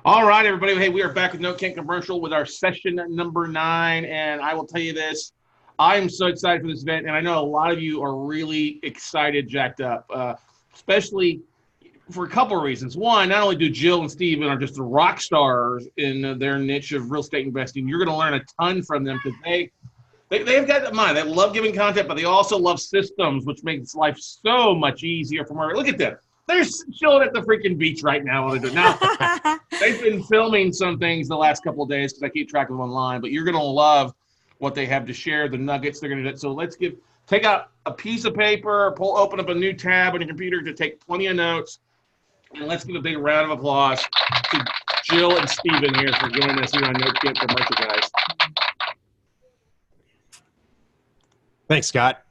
All right, everybody. Hey, we are back with No Can't Commercial with our session number 9. And I will tell you this, I am so excited for this event. And I know a lot of you are really excited, jacked up, especially for a couple of reasons. One, not only do Jill and Steven are just the rock stars in their niche of real estate investing, you're going to learn a ton from them because they've got that mind. They love giving content, but they also love systems, which makes life so much easier for more. Look at them. They're chilling at the freaking beach right now. Now, they've been filming some things the last couple of days because I keep track of them online, but you're going to love what they have to share, the nuggets they're going to do. So take out a piece of paper, open up a new tab on your computer to take plenty of notes, and let's give a big round of applause to Jill and Steven here for joining us here on No Can't Commercial, guys. Thanks, Scott.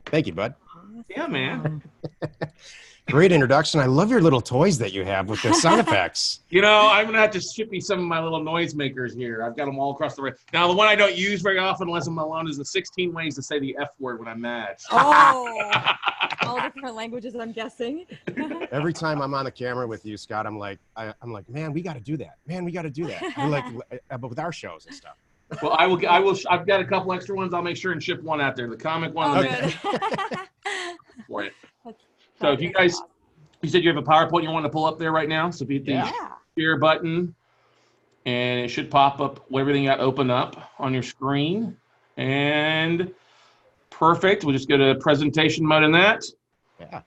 Thank you, bud. Yeah, man. Great introduction. I love your little toys that you have with the sound effects. You know, I'm going to have to ship you some of my little noise makers here. I've got them all across the room. Now, the one I don't use very often unless I'm alone is the 16 ways to say the F word when I'm mad. Oh, all different languages, I'm guessing. Every time I'm on the camera with you, Scott, I'm like, man, we got to do that. Man, we got to do that. We're like, with our shows and stuff. Well, I will. I've got a couple extra ones. I'll make sure and ship one out there. The comic one. For it. So if you guys, you said you have a PowerPoint you want to pull up there right now. So if you hit the share button, and it should pop up everything got open up on your screen. And perfect. We'll just go to presentation mode in that. Yeah.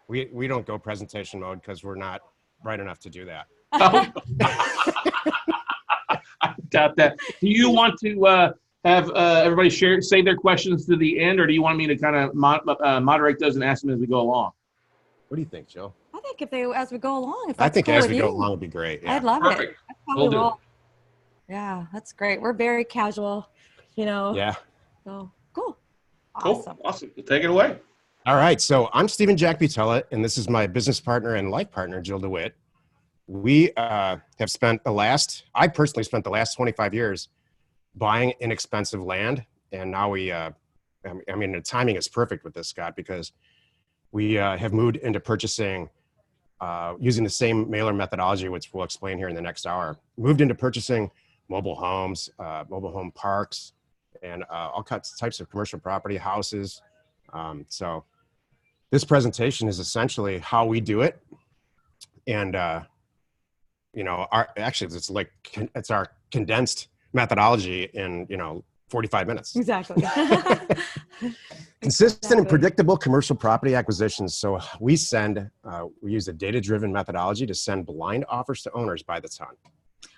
We don't go presentation mode because we're not bright enough to do that. Oh. I doubt that. Do you want to have everybody say their questions to the end, or do you want me to kind of moderate those and ask them as we go along? What do you think, Jill? I think as we go along. I think as we go along would be great. Yeah. I'd love Perfect. it. That's how we roll. Yeah, that's great. We're very casual, you know. Yeah. So cool. Awesome. Awesome. We'll take it away. All right. So I'm Steven Butala, and this is my business partner and life partner, Jill DeWitt. We have I personally spent the last 25 years buying inexpensive land. And now the timing is perfect with this, Scott, because we have moved into purchasing using the same mailer methodology, which we'll explain here in the next hour. Moved into purchasing mobile homes, mobile home parks, and all types of commercial property, houses. So this presentation is essentially how we do it. And, it's our condensed methodology in, 45 minutes. Exactly. Consistent and predictable commercial property acquisitions. So we use a data-driven methodology to send blind offers to owners by the ton.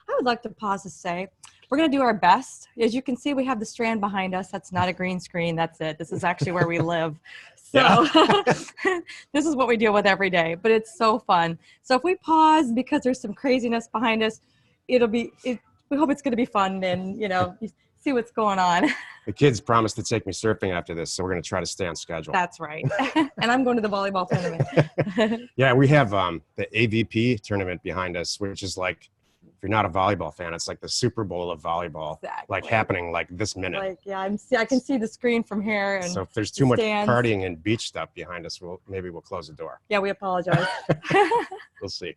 I would like to pause to say, we're going to do our best. As you can see, we have the strand behind us. That's not a green screen. That's it. This is actually where we live. So this is what we deal with every day, but it's so fun. So if we pause because there's some craziness behind us, we hope it's going to be fun and, you see what's going on. The kids promised to take me surfing after this, so we're going to try to stay on schedule. That's right. And I'm going to the volleyball tournament. Yeah, we have the AVP tournament behind us, which is like, if you're not a volleyball fan, it's like the Super Bowl of volleyball, like happening like this minute. I can see the screen from here. And so if there's too much partying and beach stuff behind us, maybe we'll close the door. Yeah, we apologize. We'll see.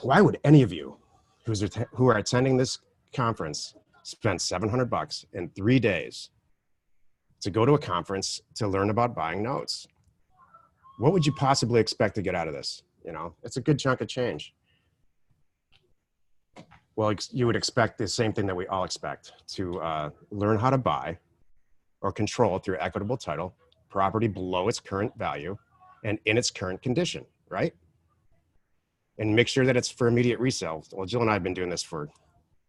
Why would any of you who are attending this conference spend $700 in 3 days to go to a conference to learn about buying notes? What would you possibly expect to get out of this? It's a good chunk of change. Well, you would expect the same thing that we all expect, to learn how to buy or control through equitable title property below its current value and in its current condition, right? And make sure that it's for immediate resale. Well, Jill and I have been doing this for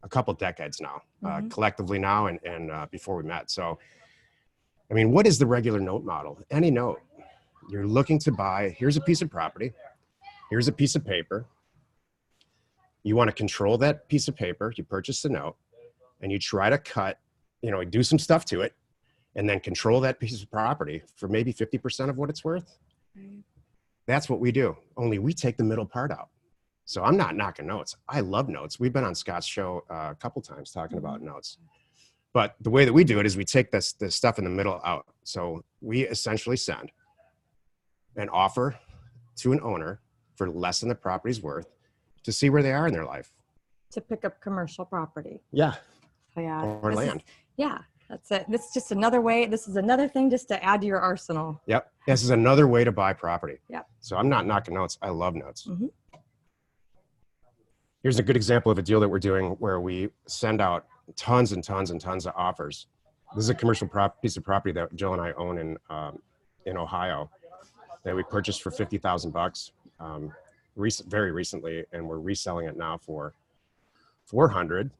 a couple decades now, collectively now and before we met. So, what is the regular note model? Any note. You're looking to buy, here's a piece of property, here's a piece of paper. You want to control that piece of paper, you purchase the note, and you try to cut, do some stuff to it, and then control that piece of property for maybe 50% of what it's worth. That's what we do, only we take the middle part out. So I'm not knocking notes. I love notes. We've been on Scott's show a couple times talking about notes. But the way that we do it is we take this stuff in the middle out. So we essentially send an offer to an owner for less than the property's worth to see where they are in their life. To pick up commercial property. Yeah. So yeah. Or land. Yeah, that's it. This is just another way. This is another thing just to add to your arsenal. Yep. This is another way to buy property. Yep. So I'm not knocking notes. I love notes. Mm-hmm. Here's a good example of a deal that we're doing where we send out tons and tons and tons of offers. This is a commercial piece of property that Jill and I own in Ohio that we purchased for $50,000 very recently, and we're reselling it now for $400,000.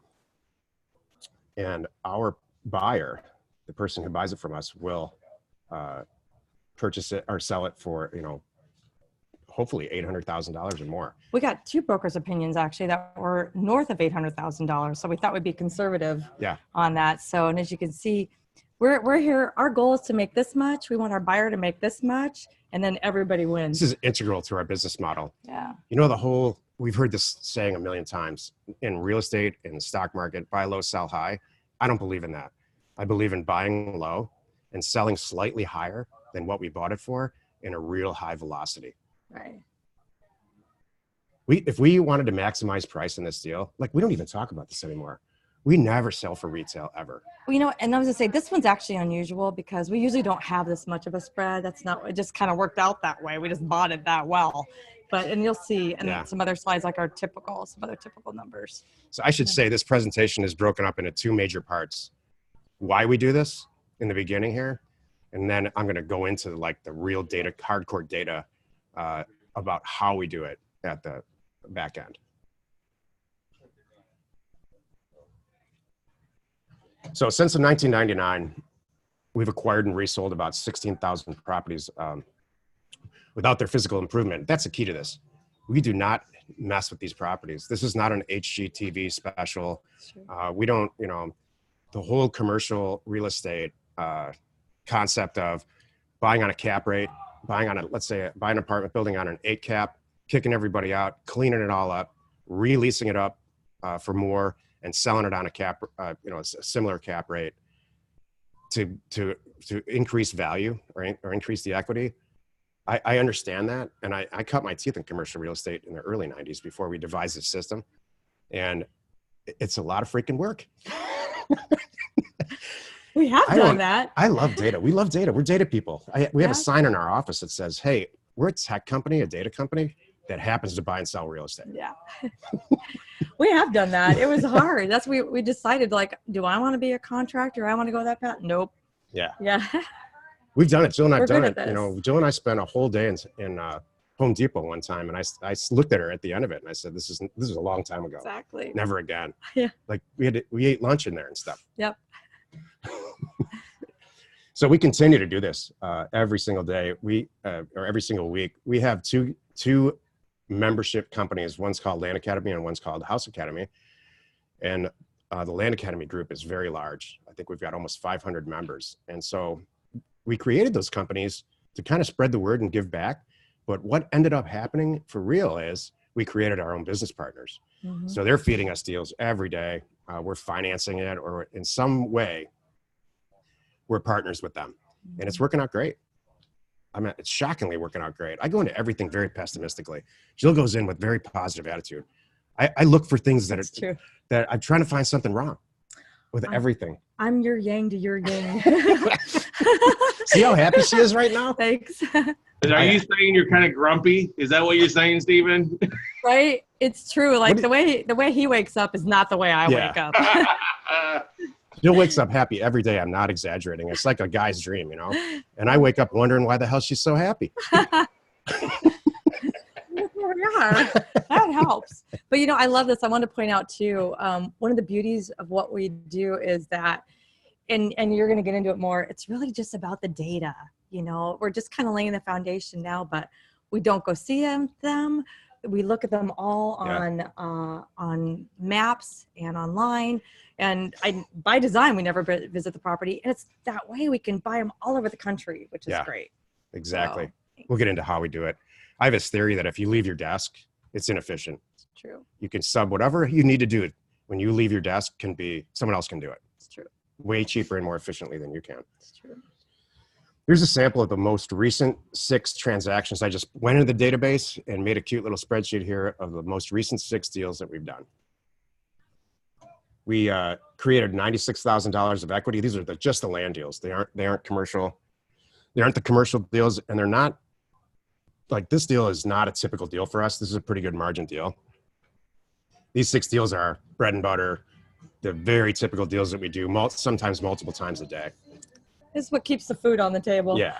And our buyer, the person who buys it from us, will purchase it or sell it for, hopefully $800,000 or more. We got 2 brokers' opinions actually that were north of $800,000. So we thought we'd be conservative on that. So, and as you can see, we're here. Our goal is to make this much. We want our buyer to make this much, and then everybody wins. This is integral to our business model. Yeah. We've heard this saying a million times in real estate, in the stock market, buy low, sell high. I don't believe in that. I believe in buying low and selling slightly higher than what we bought it for in a real high velocity. Right. If we wanted to maximize price in this deal, we don't even talk about this anymore. We never sell for retail ever. Well, and I was gonna say, this one's actually unusual because we usually don't have this much of a spread. It just kind of worked out that way. We just bought it that well. And you'll see in some other slides, some other typical numbers. So I should say this presentation is broken up into 2 major parts. Why we do this in the beginning here, and then I'm gonna go into the real data, hardcore data about how we do it at the back end. So since 1999, we've acquired and resold about 16,000 properties without their physical improvement. That's the key to this. We do not mess with these properties. This is not an HGTV special. We don't, the whole commercial real estate concept of buying on a cap rate, buying on let's say buy an apartment building on an 8 cap, kicking everybody out, cleaning it all up, releasing it up for more, and selling it on a cap, a similar cap rate to increase value or increase the equity. I understand that, and I cut my teeth in commercial real estate in the early 90s before we devised this system, and it's a lot of freaking work. We have done that. I love data. We love data. We're data people. We have a sign in our office that says, "Hey, we're a tech company, a data company that happens to buy and sell real estate." Yeah. We have done that. It was hard. That's we decided, do I want to be a contractor? I want to go that path? Nope. Yeah. Yeah. We've done it. Jill and I've done it. Jill and I spent a whole day in Home Depot one time, and I looked at her at the end of it, and I said, "This is a long time ago. Exactly. Never again." Yeah. We ate lunch in there and stuff. Yep. So we continue to do this every single day. Or every single week. We have two membership companies. One's called Land Academy and one's called House Academy. And the Land Academy group is very large. I think we've got almost 500 members. And so we created those companies to kind of spread the word and give back. But what ended up happening for real is we created our own business partners. Mm-hmm. So they're feeding us deals every day. We're financing it, or in some way, we're partners with them. Mm-hmm. And it's working out great. It's shockingly working out great. I go into everything very pessimistically. Jill goes in with very positive attitude. I look for things that that I'm trying to find something wrong with everything. I'm your yang to your yang. See how happy she is right now? Thanks. Are you saying you're kind of grumpy? Is that what you're saying, Steven? Right. It's true. The way he wakes up is not the way I wake up. Jill wakes up happy every day. I'm not exaggerating. It's like a guy's dream, And I wake up wondering why the hell she's so happy. Yeah, that helps. But I love this. I want to point out too, one of the beauties of what we do is that, and you're going to get into it more, it's really just about the data. We're just kind of laying the foundation now, but we don't go see them. We look at them all on maps and online. And by design, we never visit the property. And it's that way we can buy them all over the country, which is great. Exactly. So, we'll get into how we do it. I have this theory that if you leave your desk, it's inefficient. It's true. You can sub whatever you need to do. When you leave your desk, someone else can do it. It's true. Way cheaper and more efficiently than you can. It's true. Here's a sample of the most recent 6 transactions. I just went into the database and made a cute little spreadsheet here of the most recent 6 deals that we've done. We created $96,000 of equity. These are just the land deals. They aren't commercial. They aren't the commercial deals, and they're not like, this deal is not a typical deal for us. This is a pretty good margin deal. These 6 deals are bread and butter. The very typical deals that we do, sometimes multiple times a day. This is what keeps the food on the table. Yeah.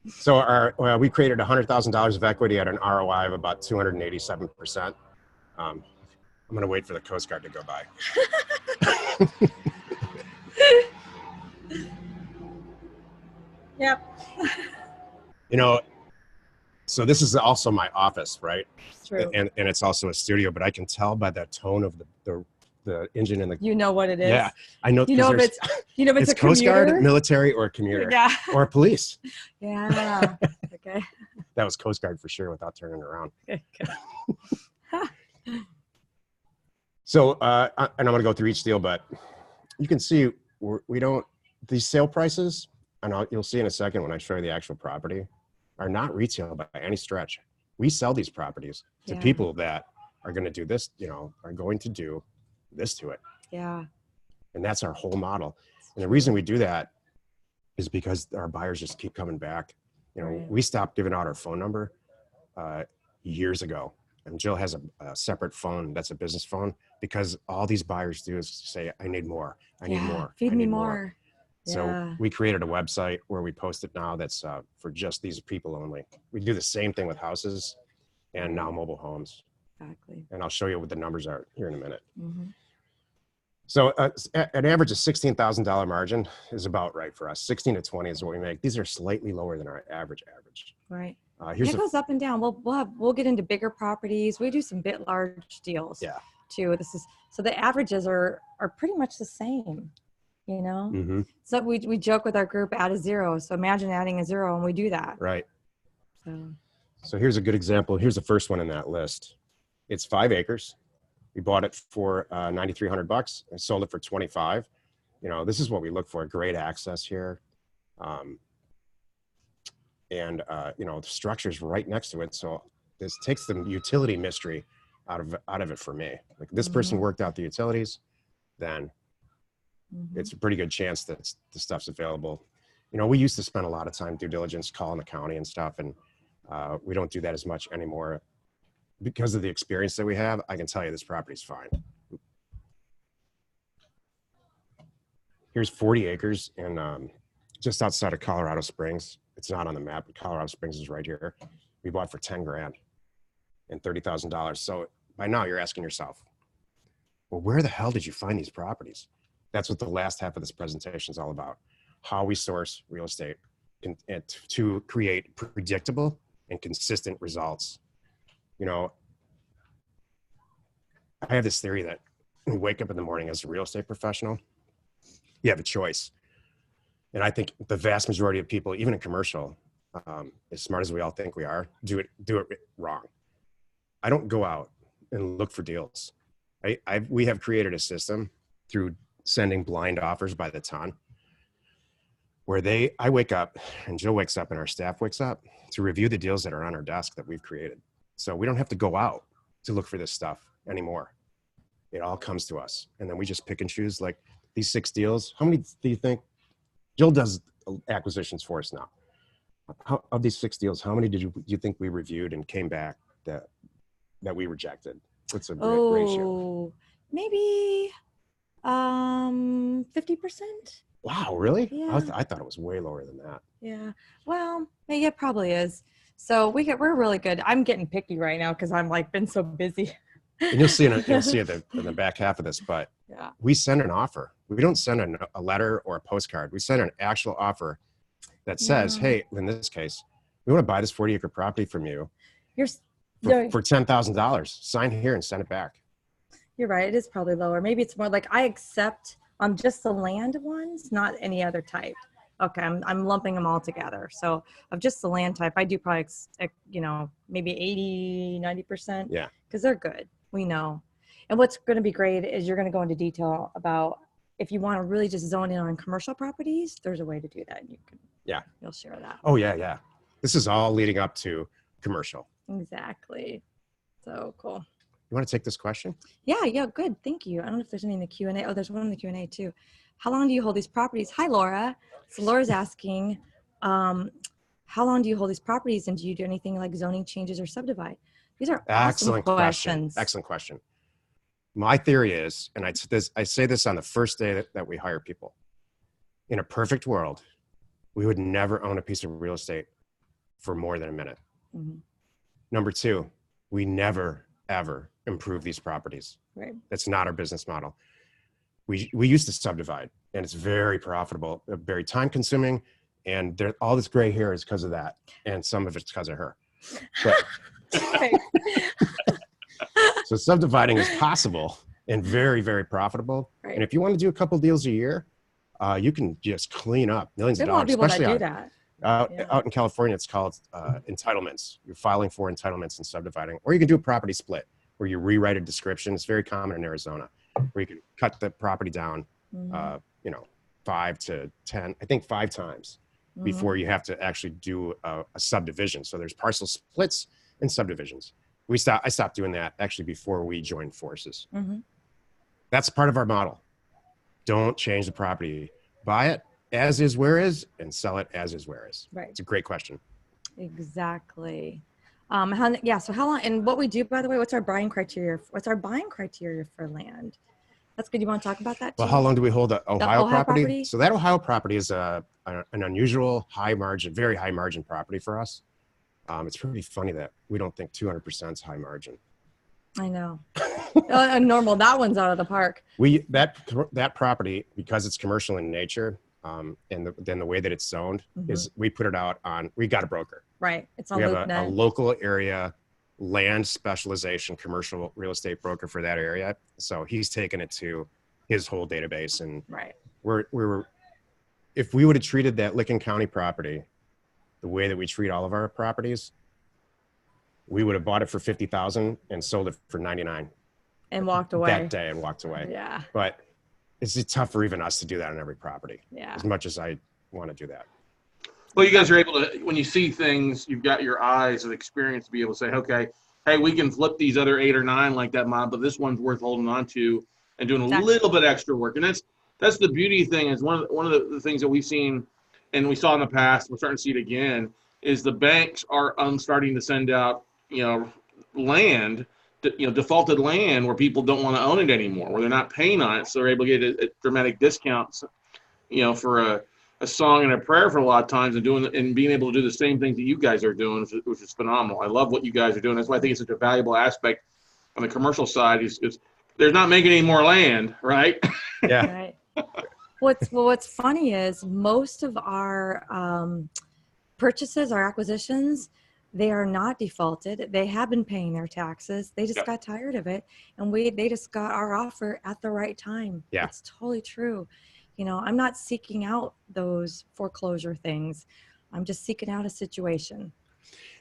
So we created $100,000 of equity at an ROI of about 287%. I'm going to wait for the Coast Guard to go by. Yep. You know, so this is also my office, right? True. And it's also a studio, but I can tell by the tone of the engine and the. You know what it is. Yeah, I know. You know if it's it's a Coast commuter? Guard, military, or a commuter. Yeah. Or police. Yeah. Okay. That was Coast Guard for sure, without turning around. Okay. So, and I'm going to go through each deal, but you can see we don't, these sale prices, and you'll see in a second when I show you the actual property, are not retail by any stretch. We sell these properties to people that are going to do this, are going to do this to it. Yeah. And that's our whole model. And the reason we do that is because our buyers just keep coming back. Right. We stopped giving out our phone number years ago. And Jill has a separate phone that's a business phone, because all these buyers do is say, I need more. I need more. Feed I me need more. So we created a website where we post it now that's for just these people only. We do the same thing with houses and now mobile homes. Exactly. And I'll show you what the numbers are here in a minute. Mm-hmm. So an average of $16,000 margin is about right for us. 16 to 20 is what we make. These are slightly lower than our average. Right. Here's it goes up and down. We'll get into bigger properties. We do some bit large deals. Yeah. Too. So the averages are pretty much the same. Mm-hmm. So we joke with our group, add a 0. So imagine adding a 0, and we do that. Right. So here's a good example. Here's the first one in that list. It's 5 acres. We bought it for $9,300 and sold it for $25,000. This is what we look for: great access here, and the structure's right next to it. So this takes the utility mystery out of it for me. Like, this person worked out the utilities, then it's a pretty good chance that the stuff's available. We used to spend a lot of time due diligence calling the county and stuff, and we don't do that as much anymore. Because of the experience that we have, I can tell you this property's fine. Here's 40 acres in just outside of Colorado Springs. It's not on the map, but Colorado Springs is right here. We bought for $10,000 and $30,000. So by now you're asking yourself, well, where the hell did you find these properties? That's what the last half of this presentation is all about. How we source real estate to create predictable and consistent results. I have this theory that when you wake up in the morning as a real estate professional, you have a choice. And I think the vast majority of people, even in commercial, as smart as we all think we are, do it wrong. I don't go out and look for deals. We have created a system through sending blind offers by the ton, where I wake up and Jill wakes up and our staff wakes up to review the deals that are on our desk that we've created. So we don't have to go out to look for this stuff anymore. It all comes to us. And then we just pick and choose, like these 6 deals. How many do you think Jill does acquisitions for us now? Of these 6 deals, how many did you think we reviewed and came back that we rejected? What's a ratio? Maybe 50%. Wow, really? Yeah. I thought it was way lower than that. Yeah. Well, yeah, it probably is. So we're really good. I'm getting picky right now because I'm been so busy. And you'll see in the back half of this, but yeah, we send an offer. We don't send a letter or a postcard. We send an actual offer that says, hey, in this case, we want to buy this 40-acre property from you for $10,000. Sign here and send it back. You're right. It is probably lower. Maybe it's more like I accept just the land ones, not any other type. Okay, I'm lumping them all together. So of just the land type, I do probably, maybe 80, 90%. Yeah. Because they're good. We know. And what's going to be great is you're going to go into detail about if you want to really just zone in on commercial properties, there's a way to do that. You can Yeah. You'll share that. Oh yeah, yeah. This is all leading up to commercial. Exactly. So cool. You want to take this question? Yeah, good. Thank you. I don't know if there's any in the Q&A. Oh, there's one in the Q&A too. How long do you hold these properties? Hi, Laura. So Laura's asking, how long do you hold these properties, and do you do anything like zoning changes or subdivide? These are awesome questions. Excellent question. My theory is, and I say this on the first day that we hire people, in a perfect world, we would never own a piece of real estate for more than a minute. Mhm. Number two, we never, ever improve these properties. Right. That's not our business model. We used to subdivide, and it's very profitable, very time consuming, and all this gray hair is because of that, and some of it's because of her. But, so subdividing is possible and very, very profitable. Right. And if you want to do a couple deals a year, you can just clean up millions of dollars. There's a lot of people that do that. Out in California, it's called entitlements. You're filing for entitlements and subdividing. Or you can do a property split where you rewrite a description. It's very common in Arizona, where you can cut the property down, 5 to 10, I think 5 times before you have to actually do a subdivision. So there's parcel splits and subdivisions. I stopped doing that actually before we joined forces. That's part of our model. Don't change the property. Buy it as is, where is, and sell it as is, where is. Right. It's a great question. Exactly. So how long, and what we do, by the way, what's our buying criteria? What's our buying criteria for land? That's good. You want to talk about that too? Well, how long do we hold the Ohio property? So that Ohio property is an unusual high margin, very high margin property for us. It's pretty funny that we don't think 200% is high margin. I know. Normal. That one's out of the park. That property, because it's commercial in nature, and then the way that it's zoned is we put it out on. We got a broker. Right. It's on we have LoopNet. a local area land specialization commercial real estate broker for that area. So he's taken it to his whole database, and right. If we would have treated that Licking County property the way that we treat all of our properties, we would have bought it for $50,000 and sold it for $99,000 and walked away that day and walked away. Yeah. But it's tough for even us to do that on every property. Yeah. As much as I want to do that. Well, you guys are able to, when you see things, you've got your eyes and experience to be able to say, okay, hey, we can flip these other 8 or 9 like that mob, but this one's worth holding on to and doing a little bit extra work. And that's the beauty thing, is one of the things that we've seen and we saw in the past, we're starting to see it again, is the banks are starting to send out, land, defaulted land where people don't want to own it anymore, where they're not paying on it. So they're able to get a dramatic discounts, for a song and a prayer for a lot of times, and being able to do the same things that you guys are doing, which is phenomenal. I love what you guys are doing. That's why I think it's such a valuable aspect on the commercial side, is they're not making any more land, right? Yeah. Right. What's funny is most of our purchases, our acquisitions, they are not defaulted. They have been paying their taxes. They just got tired of it, and they just got our offer at the right time. Yeah. It's totally true. I'm not seeking out those foreclosure things. I'm just seeking out a situation.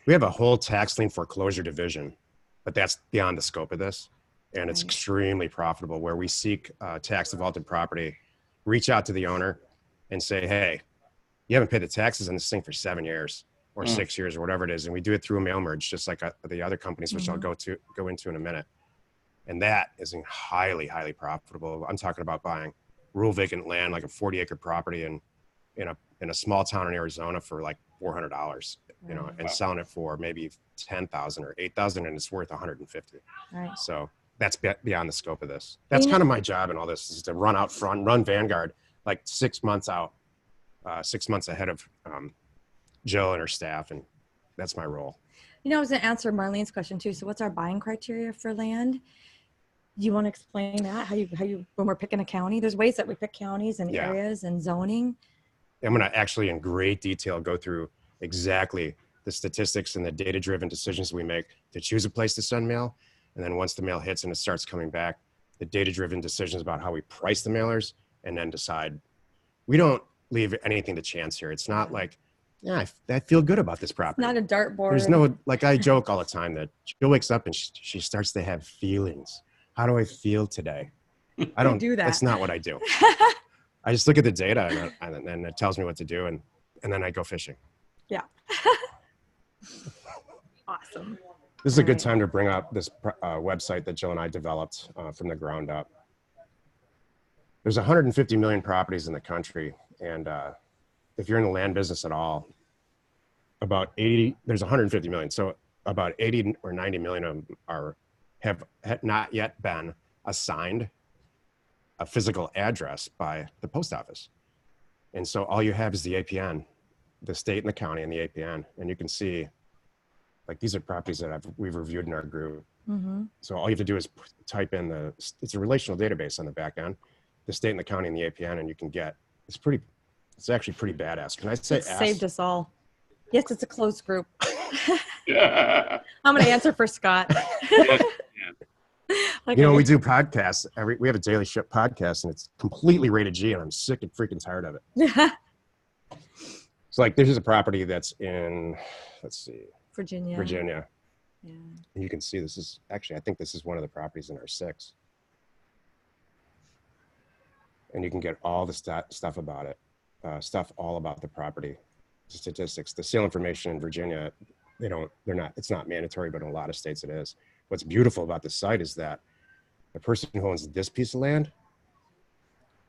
We have a whole tax lien foreclosure division, but that's beyond the scope of this. And it's extremely profitable, where we seek tax defaulted property, reach out to the owner and say, hey, you haven't paid the taxes on this thing for 7 years or 6 years or whatever it is. And we do it through a mail merge, just like the other companies, which I'll go into in a minute. And that is highly, highly profitable. I'm talking about buying rural vacant land, like a 40-acre property in a small town in Arizona for like $400, and selling it for maybe $10,000 or $8,000, and it's worth $150. Right. So that's beyond the scope of this. That's kind of my job in all this, is to run out front, run Vanguard like 6 months out, 6 months ahead of Jill and her staff, and that's my role. I was going to answer Marlene's question too. So what's our buying criteria for land? You want to explain that? How you when we're picking a county? There's ways that we pick counties and areas and zoning. I'm going to actually in great detail go through exactly the statistics and the data-driven decisions we make to choose a place to send mail. And then once the mail hits and it starts coming back, the data-driven decisions about how we price the mailers, and then decide. We don't leave anything to chance here. It's not like, I feel good about this property. It's not a dartboard. There's no, like I joke all the time that Jill wakes up and she starts to have feelings. How do I feel today? I don't do that. That's not what I do. I just look at the data and then it tells me what to do. And and then I go fishing. Yeah. Awesome. This is a good time to bring up this website that Jill and I developed from the ground up. There's 150 million properties in the country, and if you're in the land business at all, about 80, there's 150 million. So about 80 or 90 million of them have not yet been assigned a physical address by the post office. And so all you have is the APN, the state and the county and the APN. And you can see, like, these are properties that we've reviewed in our group. Mm-hmm. So all you have to do is type in it's a relational database on the back end, the state and the county and the APN, and you can get, it's actually pretty badass. Can I say It saved us all. Yes, it's a closed group. I'm going to answer for Scott. Like, you know, we do podcasts. We have a daily ship podcast, and it's completely rated G, and I'm sick and freaking tired of it. So, like, this is a property that's in, let's see, Virginia. Yeah. And you can see this is actually, I think this is one of the properties in our 6. And you can get all the stuff about it, stuff all about the property, statistics. The sale information in Virginia, it's not mandatory, but in a lot of states it is. What's beautiful about this site is that the person who owns this piece of land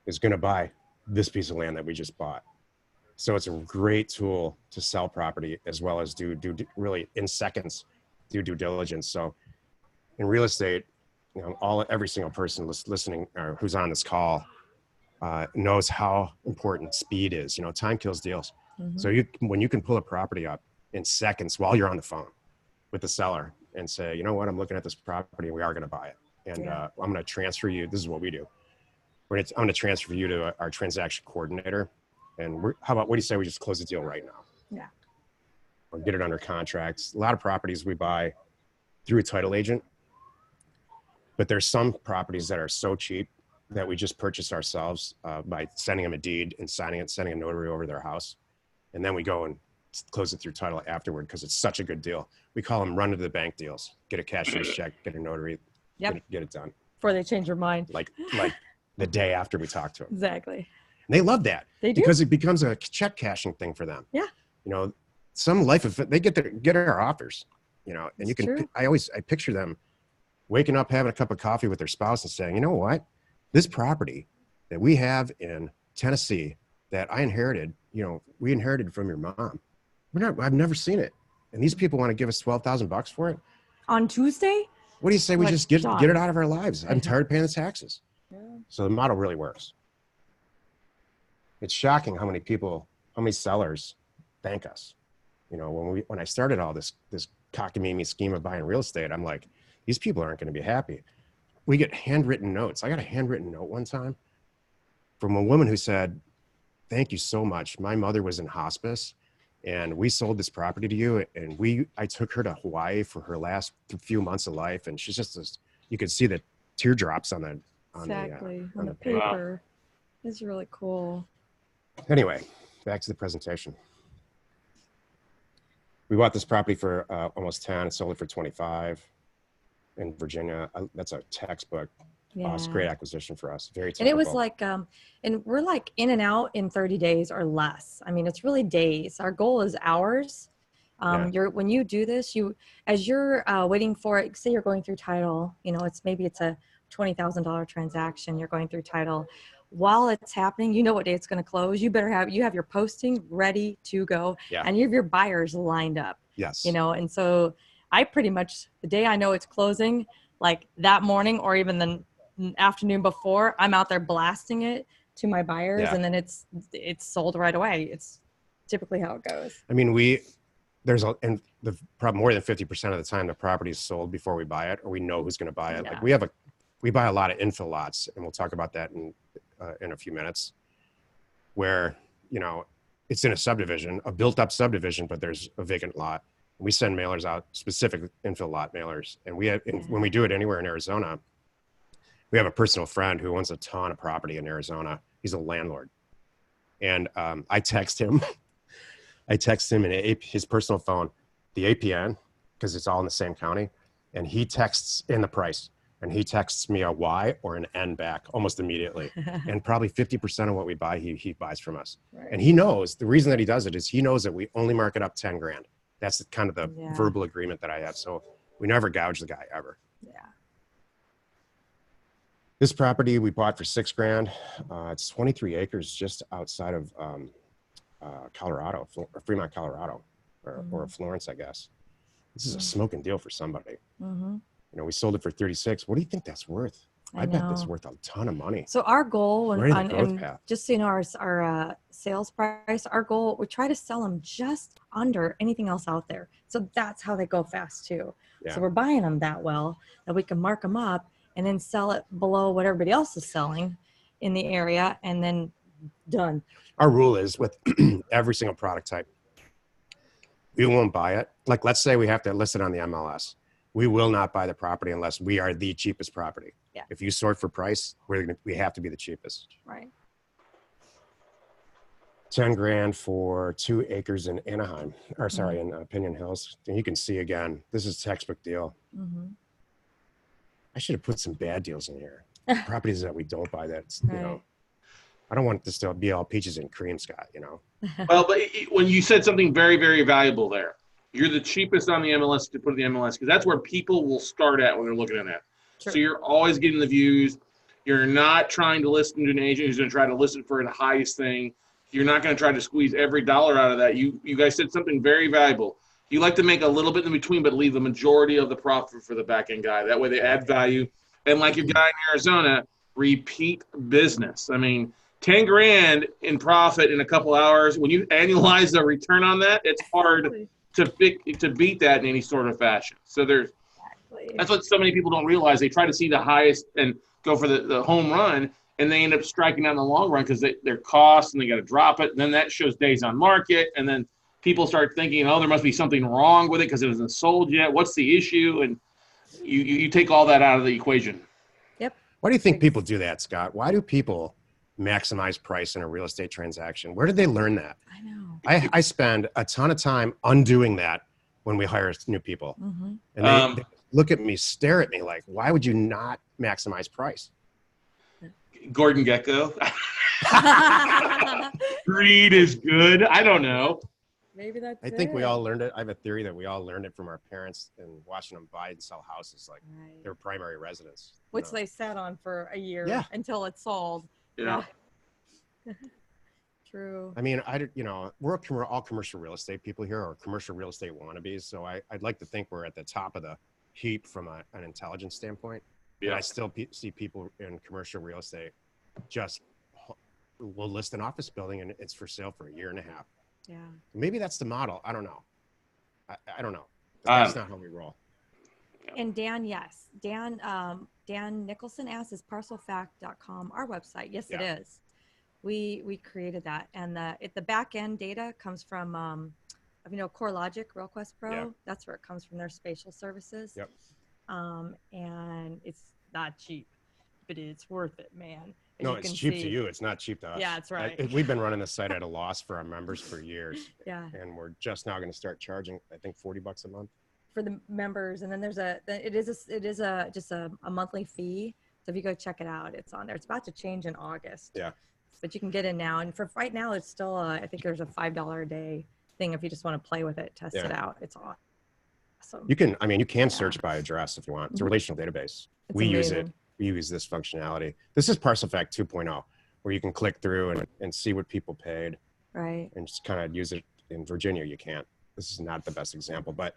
is going to buy this piece of land that we just bought. So it's a great tool to sell property, as well as do really in seconds, do due diligence. So in real estate, you know, every single person listening or who's on this call knows how important speed is. You know, time kills deals. Mm-hmm. So when you can pull a property up in seconds while you're on the phone with the seller and say, you know what, I'm looking at this property and we are going to buy it. And I'm going to transfer you. This is what we do. I'm going to transfer you to our transaction coordinator. And what do you say we just close the deal right now? Yeah. Or get it under contracts. A lot of properties we buy through a title agent, but there's some properties that are so cheap that we just purchase ourselves by sending them a deed and signing it, sending a notary over their house. And then we go and close it through title afterward because it's such a good deal. We call them run to the bank deals. Get a cashier's check, get a notary, get it done. Before they change their mind. Like the day after we talk to them. Exactly. And they love that. They do. Because it becomes a check cashing thing for them. Yeah. You know, some life of it, they get our offers, you know, and It's you can, true. I picture them waking up, having a cup of coffee with their spouse and saying, you know what, this property that we have in Tennessee that I inherited, you know, we inherited from your mom. I've never seen it. And these people want to give us $12,000 for it. On Tuesday? What do you say we just get it out of our lives? I'm tired of paying the taxes. Yeah. So the model really works. It's shocking how many sellers thank us. You know, when I started all this cockamamie scheme of buying real estate, I'm like, these people aren't going to be happy. We get handwritten notes. I got a handwritten note one time from a woman who said, thank you so much. My mother was in hospice and we sold this property to you. And I took her to Hawaii for her last few months of life. And she's just you could see the teardrops on the paper. It's really cool. Anyway, back to the presentation. We bought this property for almost 10 and sold it for 25 in Virginia. That's a textbook. Yeah. It's a great acquisition for us. Very typical. And it was like, and we're like in and out in 30 days or less. I mean, it's really days. Our goal is hours. When you do this, as you're waiting for it, say you're going through title, you know, it's a $20,000 transaction. You're going through title. While it's happening, you know what day it's going to close. You have your posting ready to go, and you have your buyers lined up. Yes. You know, and so I pretty much, the day I know it's closing, like that morning or even the afternoon before, I'm out there blasting it to my buyers, and then it's sold right away. It's typically how it goes. I mean, probably more than 50% of the time the property is sold before we buy it, or we know who's going to buy it. Yeah. Like we buy a lot of infill lots, and we'll talk about that in a few minutes, where, you know, it's in a subdivision, a built up subdivision, but there's a vacant lot. We send mailers out, specific infill lot mailers. And when we do it anywhere in Arizona, we have a personal friend who owns a ton of property in Arizona. He's a landlord. And I text him in his personal phone, the APN, because it's all in the same county. And he texts in the price. and he texts me a Y or an N back almost immediately. And probably 50% of what we buy, he buys from us. Right. And he knows, the reason that he does it is he knows that we only mark it up 10 grand. That's kind of the verbal agreement that I have. So we never gouge the guy ever. Yeah. This property we bought for $6 grand. It's 23 acres just outside of Colorado, or Fremont, Colorado, or Florence, I guess. This is a smoking deal for somebody. You know, we sold it for 36. What do you think that's worth? I bet that's worth a ton of money. So our goal, and just so you know, our sales price, our goal, we try to sell them just under anything else out there. So that's how they go fast too. Yeah. So we're buying them that well that we can mark them up and then sell it below what everybody else is selling in the area, and then done. Our rule is with every single product type, we won't buy it. Like, let's say we have to list it on the MLS. We will not buy the property unless we are the cheapest property. Yeah. If you sort for price, we have to be the cheapest. Right. 10 grand for 2 acres in Anaheim, or sorry, in Pinion Hills. And you can see again, this is a textbook deal. I should have put some bad deals in here. Properties that we don't buy, that's, you know, I don't want this to be all peaches and cream, Scott, you know? Well, but when you said something very, very valuable there, you're the cheapest on the MLS to put in the MLS, because that's where people will start at when they're looking at that. Sure. So you're always getting the views. You're not trying to listen to an agent who's going to try to listen for the highest thing. You're not going to try to squeeze every dollar out of that. You guys said something very valuable. You like to make a little bit in between, but leave the majority of the profit for the back end guy. That way they add value. And like your guy in Arizona, repeat business. I mean, 10 grand in profit in a couple hours. When you annualize the return on that, it's hard to beat that in any sort of fashion. So that's what so many people don't realize. They try to see the highest and go for the home run, and they end up striking out in the long run because their costs, and they got to drop it. And then that shows days on market, and then people start thinking, oh, there must be something wrong with it because it hasn't sold yet. What's the issue? And you take all that out of the equation. Yep. Why do you think people do that, Scott? Why do people maximize price in a real estate transaction? Where did they learn that? I know. I spend a ton of time undoing that when we hire new people. And they look at me, stare at me like, why would you not maximize price? Gordon Gekko. Greed is good. I don't know. Maybe that's I think we all learned it. I have a theory that we all learned it from our parents and watching them buy and sell houses like their primary residence. Which they sat on for a year until it sold. Yeah. True. I mean, we're all commercial real estate people here, or commercial real estate wannabes. So I'd like to think we're at the top of the heap from an intelligence standpoint. Yeah. But I still see people in commercial real estate just will list an office building and it's for sale for a year and a half. Yeah. Maybe that's the model. I don't know. I don't know. But that's not how we roll. And Dan, yes. Dan Nicholson asked, is parcelfact.com our website? Yes, it is. We created that. And the back end data comes from, CoreLogic, RealQuest Pro. Yeah. That's where it comes from, their spatial services. Yep. And it's not cheap, but it's worth it, man. No, it's cheap to you. It's not cheap to us. Yeah, that's right. We've been running the site at a loss for our members for years. Yeah. And we're just now going to start charging, I think, $40 a month for the members. And then it is just a monthly fee. So if you go check it out, it's on there. It's about to change in August. Yeah. But you can get in now. And for right now, it's still, I think there's a $5 a day thing. If you just want to play with it, test it out. It's awesome. You can search by address if you want. It's a relational database. We use it. We use this functionality. This is ParcelFact 2.0, where you can click through and see what people paid. Right. And just kind of use it. In Virginia, you can't. This is not the best example, but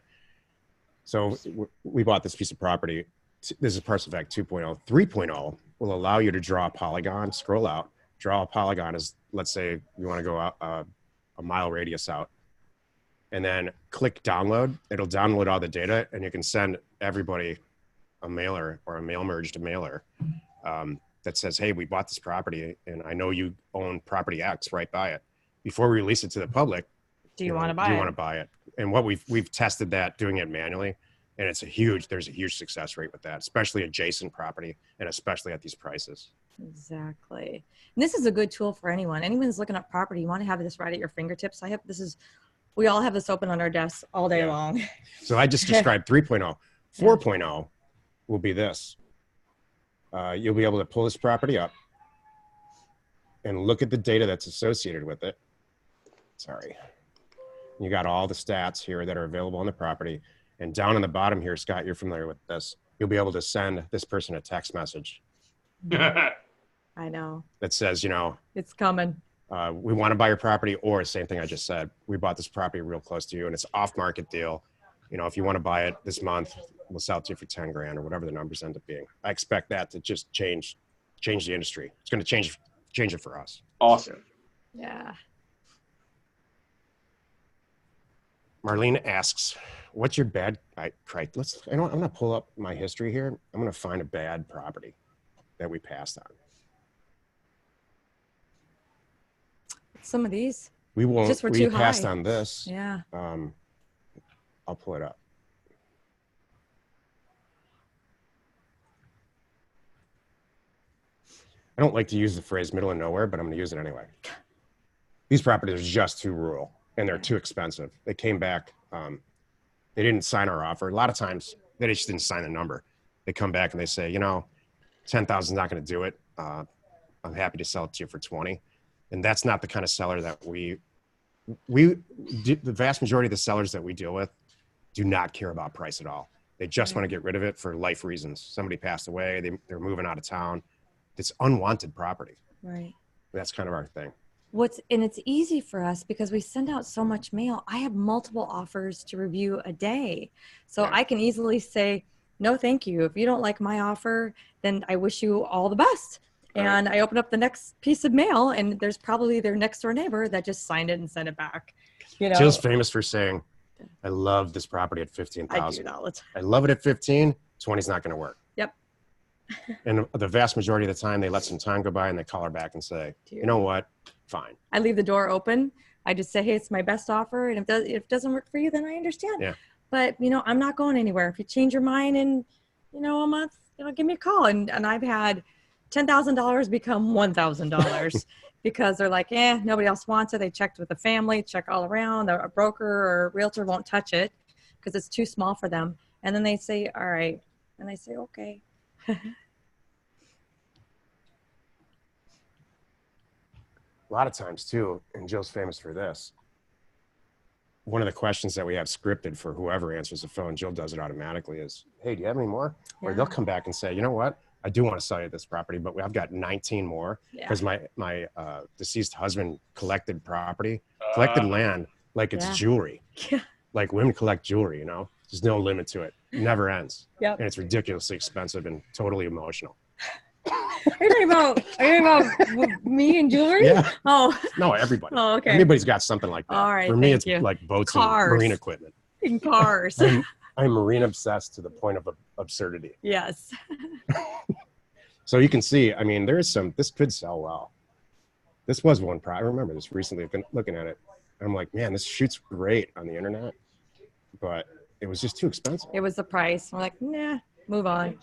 so we bought this piece of property. This is ParcelFact 2.0. 3.0 will allow you to draw a polygon, scroll out, draw a polygon as, let's say you want to go out a mile radius out, and then click download. It'll download all the data, and you can send everybody a mailer or a mail merged mailer that says, hey, we bought this property and I know you own property X right by it. Before we release it to the public, do you want to buy it? Do you want to buy it? And what we've tested that doing it manually, and there's a huge success rate with that, especially adjacent property and especially at these prices. Exactly. And this is a good tool for anyone. Anyone who's looking up property, you want to have this right at your fingertips. We all have this open on our desks all day long. So I just described 3.0. 4.0 will be this. you'll be able to pull this property up and look at the data that's associated with it. Sorry. You got all the stats here that are available on the property. And down on the bottom here, Scott, you're familiar with this. You'll be able to send this person a text message. I know. That says, you know, it's coming. We want to buy your property, or same thing I just said. We bought this property real close to you and it's off market deal. You know, if you want to buy it this month, we'll sell it to you for 10 grand or whatever the numbers end up being. I expect that to just change the industry. It's going to change it for us. Awesome. Yeah. Marlene asks, what's your bad, I'm going to pull up my history here. I'm going to find a bad property that we passed on. Some of these. We won't, just were we too passed high. on this. Yeah. I'll pull it up. I don't like to use the phrase middle of nowhere, but I'm going to use it anyway. These properties are just too rural and they're too expensive. They came back. They didn't sign our offer. A lot of times they just didn't sign the number. They come back and they say, you know, 10,000 is not going to do it. I'm happy to sell it to you for 20. And that's not the kind of seller that the vast majority of the sellers that we deal with do not care about price at all. They just want to get rid of it for life reasons. Somebody passed away. They're moving out of town. It's unwanted property. Right. That's kind of our thing. And it's easy for us because we send out so much mail. I have multiple offers to review a day. So I can easily say, no, thank you. If you don't like my offer, then I wish you all the best. And I open up the next piece of mail and there's probably their next door neighbor that just signed it and sent it back. You know, Jill's famous for saying, I love this property at 15,000. I do that all the time. I love it at 15, 20 is not going to work. Yep. And the vast majority of the time they let some time go by and they call her back and say, you know what? Fine. I leave the door open. I just say, hey, it's my best offer. And if it doesn't work for you, then I understand. Yeah. But, you know, I'm not going anywhere. If you change your mind in, you know, a month, you know, give me a call. And I've had $10,000 become $1,000 because they're like, nobody else wants it. They checked with the family, check all around. A broker or a realtor won't touch it because it's too small for them. And then they say, all right. And I say, okay. A lot of times too, and Jill's famous for this, one of the questions that we have scripted for whoever answers the phone, Jill does it automatically, is, hey, do you have any more? Yeah. Or they'll come back and say, you know what? I do want to sell you this property, but I've got 19 more because my deceased husband collected land like it's jewelry. Yeah. Like women collect jewelry, you know? There's no limit to it. It never ends. Yep. And it's ridiculously expensive and totally emotional. Are you talking about me and jewelry? Yeah. Oh. No, everybody. Oh, okay. Everybody's got something like that. All right. For me, it's like boats cars. and marine equipment. In cars. I'm marine obsessed to the point of absurdity. Yes. So you can see, I mean, this could sell well. This was one I remember this recently, looking at it. I'm like, man, this shoots great on the internet, but it was just too expensive. It was the price. We're like, nah, move on.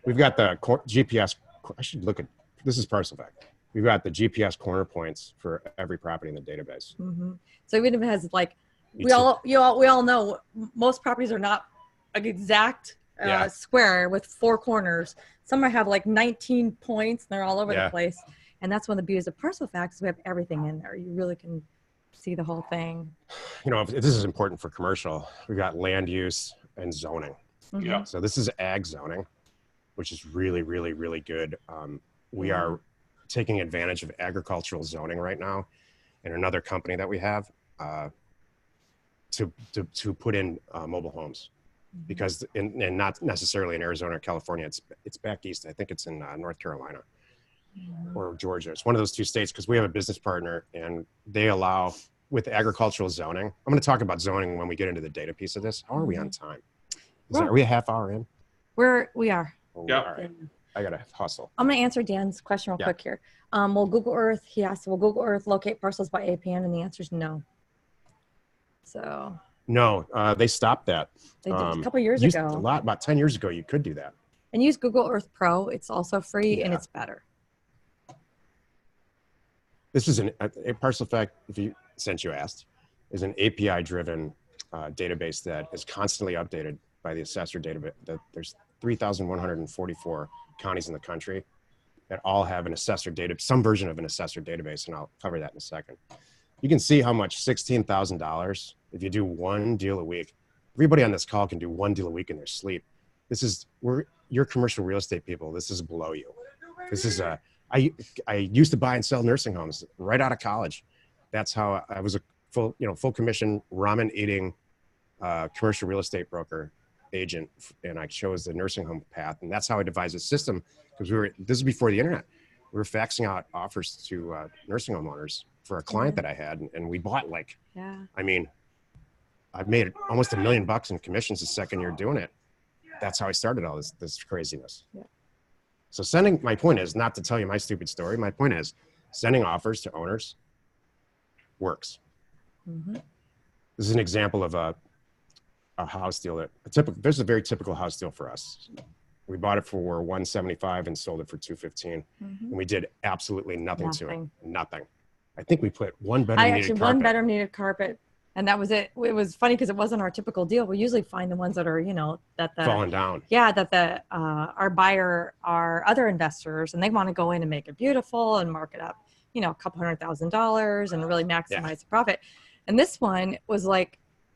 We've got the GPS. I should look at, this is Parcelfact. We've got the GPS corner points for every property in the database. Mm-hmm. So even if it has like, we all know most properties are not an exact square with 4 corners. Some have like 19 points and they're all over the place. And that's one of the beauties of Parcelfact is we have everything in there. You really can see the whole thing. You know, if this is important for commercial. We've got land use and zoning. Mm-hmm. Yeah. So this is ag zoning, which is really, really, really good. We are taking advantage of agricultural zoning right now in another company that we have to put in mobile homes. Because and not necessarily in Arizona or California, it's back east. I think it's in North Carolina or Georgia. It's one of those 2 states because we have a business partner and they allow with agricultural zoning. I'm going to talk about zoning when we get into the data piece of this. How are we on time? Are we a half hour in? We are. Oh, yeah. All right. I got to hustle. I'm going to answer Dan's question real quick here. Will Google Earth, he asked, will Google Earth locate parcels by APN? And the answer is no. So... No, they stopped that. They did a couple years ago. About 10 years ago, you could do that. And use Google Earth Pro. It's also free and it's better. This is a Parcelfact, since you asked, is an API-driven database that is constantly updated by the assessor database. 3,144 counties in the country that all have an assessor data, some version of an assessor database, and I'll cover that in a second. You can see how much $16,000, if you do one deal a week, everybody on this call can do one deal a week in their sleep. This is, you're commercial real estate people. This is below you. This is I used to buy and sell nursing homes right out of college. That's how I was a full commission ramen eating commercial real estate broker agent, and I chose the nursing home path, and that's how I devised a system, because this is before the internet. We were faxing out offers to nursing home owners for a client that I had, and we bought I mean, I've made almost $1 million in commissions the second year doing it. That's how I started all this craziness. Yeah. So my point is not to tell you my stupid story. My point is sending offers to owners works. Mm-hmm. This is an example of a house deal there's a very typical house deal for us. We bought it for $175 and sold it for $215. Mm-hmm. And we did absolutely nothing to it. Nothing. I think we put one bedroom needed carpet. And that was it. It was funny because it wasn't our typical deal. We usually find the ones that are, falling down. Yeah, that our buyer are other investors, and they want to go in and make it beautiful and mark it up, a couple $100,000 and really maximize the profit. And this one was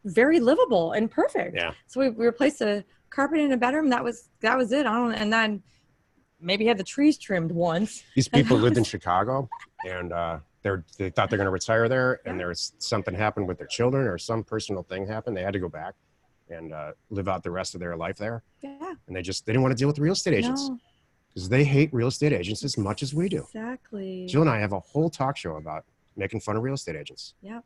very livable and perfect. Yeah. So we replaced a carpet in a bedroom. That was it. And then maybe had the trees trimmed once. These people lived in Chicago, and they thought they're going to retire there, and there's something happened with their children or some personal thing happened. They had to go back and live out the rest of their life there. Yeah. And they didn't want to deal with real estate agents because they hate real estate agents as much as we do. Exactly. Jill and I have a whole talk show about making fun of real estate agents. Yeah.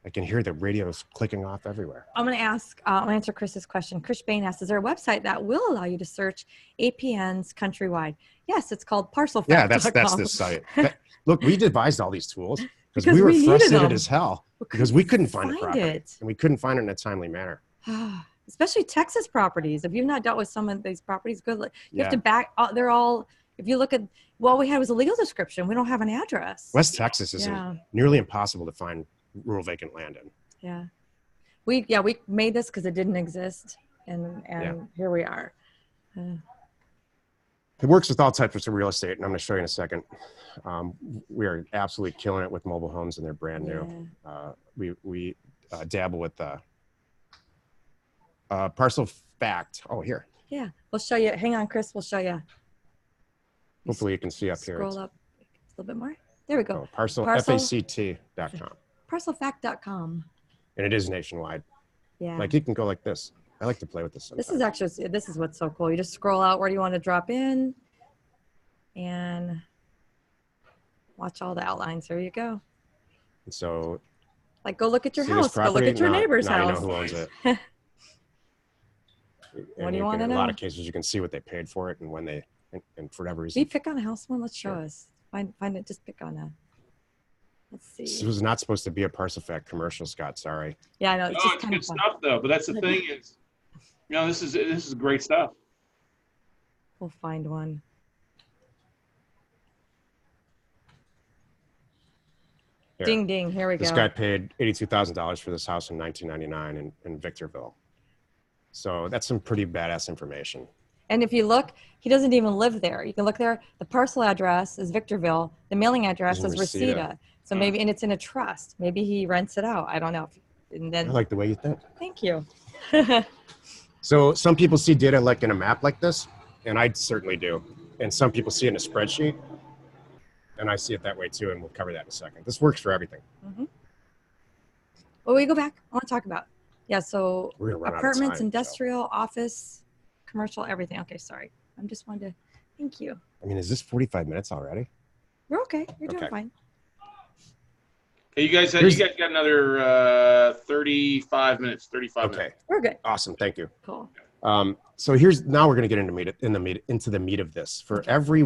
I can hear the radios clicking off everywhere. I'm going to answer Chris's question. Chris Bain asks, is there a website that will allow you to search APNs countrywide? Yes, it's called parcelfact.com. Yeah, that's this site. Look, we devised all these tools because we were frustrated as hell because we couldn't find a property and we couldn't find it in a timely manner. Especially Texas properties. If you've not dealt with some of these properties, you have to back. They're all. If you look at we had was a legal description. We don't have an address. West Texas is nearly impossible to find rural vacant land in. Yeah, we made this because it didn't exist, and here we are. It works with all types of real estate, and I'm going to show you in a second. We are absolutely killing it with mobile homes, and they're brand new. We dabble with Parcel Fact. Oh, here. Yeah, we'll show you. Hang on, Chris. We'll show you. Hopefully, you can see up here. Scroll up a little bit more. There we go. Parcelfact.com. Parcelfact.com. And it is nationwide. Yeah. You can go like this. I like to play with this sometimes. This is what's so cool. You just scroll out where you want to drop in and watch all the outlines. There you go. And so go look at your house. Go look at your neighbor's house. You know who owns it. What do you want to know? In a lot of cases, you can see what they paid for it and when they, and for whatever reason. Can you pick on a house one? Let's show us. Find it. Just pick on a. Let's see. This was not supposed to be a Parcel Fact commercial, Scott. Sorry. Yeah, I know. It's just good stuff, though. But that's the thing is, this is great stuff. We'll find one. Here. Ding, ding. Here we go. This guy paid $82,000 for this house in 1999 in Victorville. So that's some pretty badass information. And if you look, he doesn't even live there. You can look there. The parcel address is Victorville. The mailing address is Reseda. So maybe, and it's in a trust. Maybe he rents it out. I don't know. And then I like the way you think. Thank you. So some people see data in a map like this, and I certainly do. And some people see it in a spreadsheet, and I see it that way too, and we'll cover that in a second. This works for everything. Mm-hmm. Well, we go back. I want to talk about. Yeah, so apartments, industrial, office, commercial, everything. Okay, sorry. I'm just wanted to, thank you. I mean, is this 45 minutes already? We're okay. You're doing fine. Okay, you guys got another 35 minutes, 35 minutes. We're good. Awesome, thank you. Cool. So now we're going to get into the meat of this. For every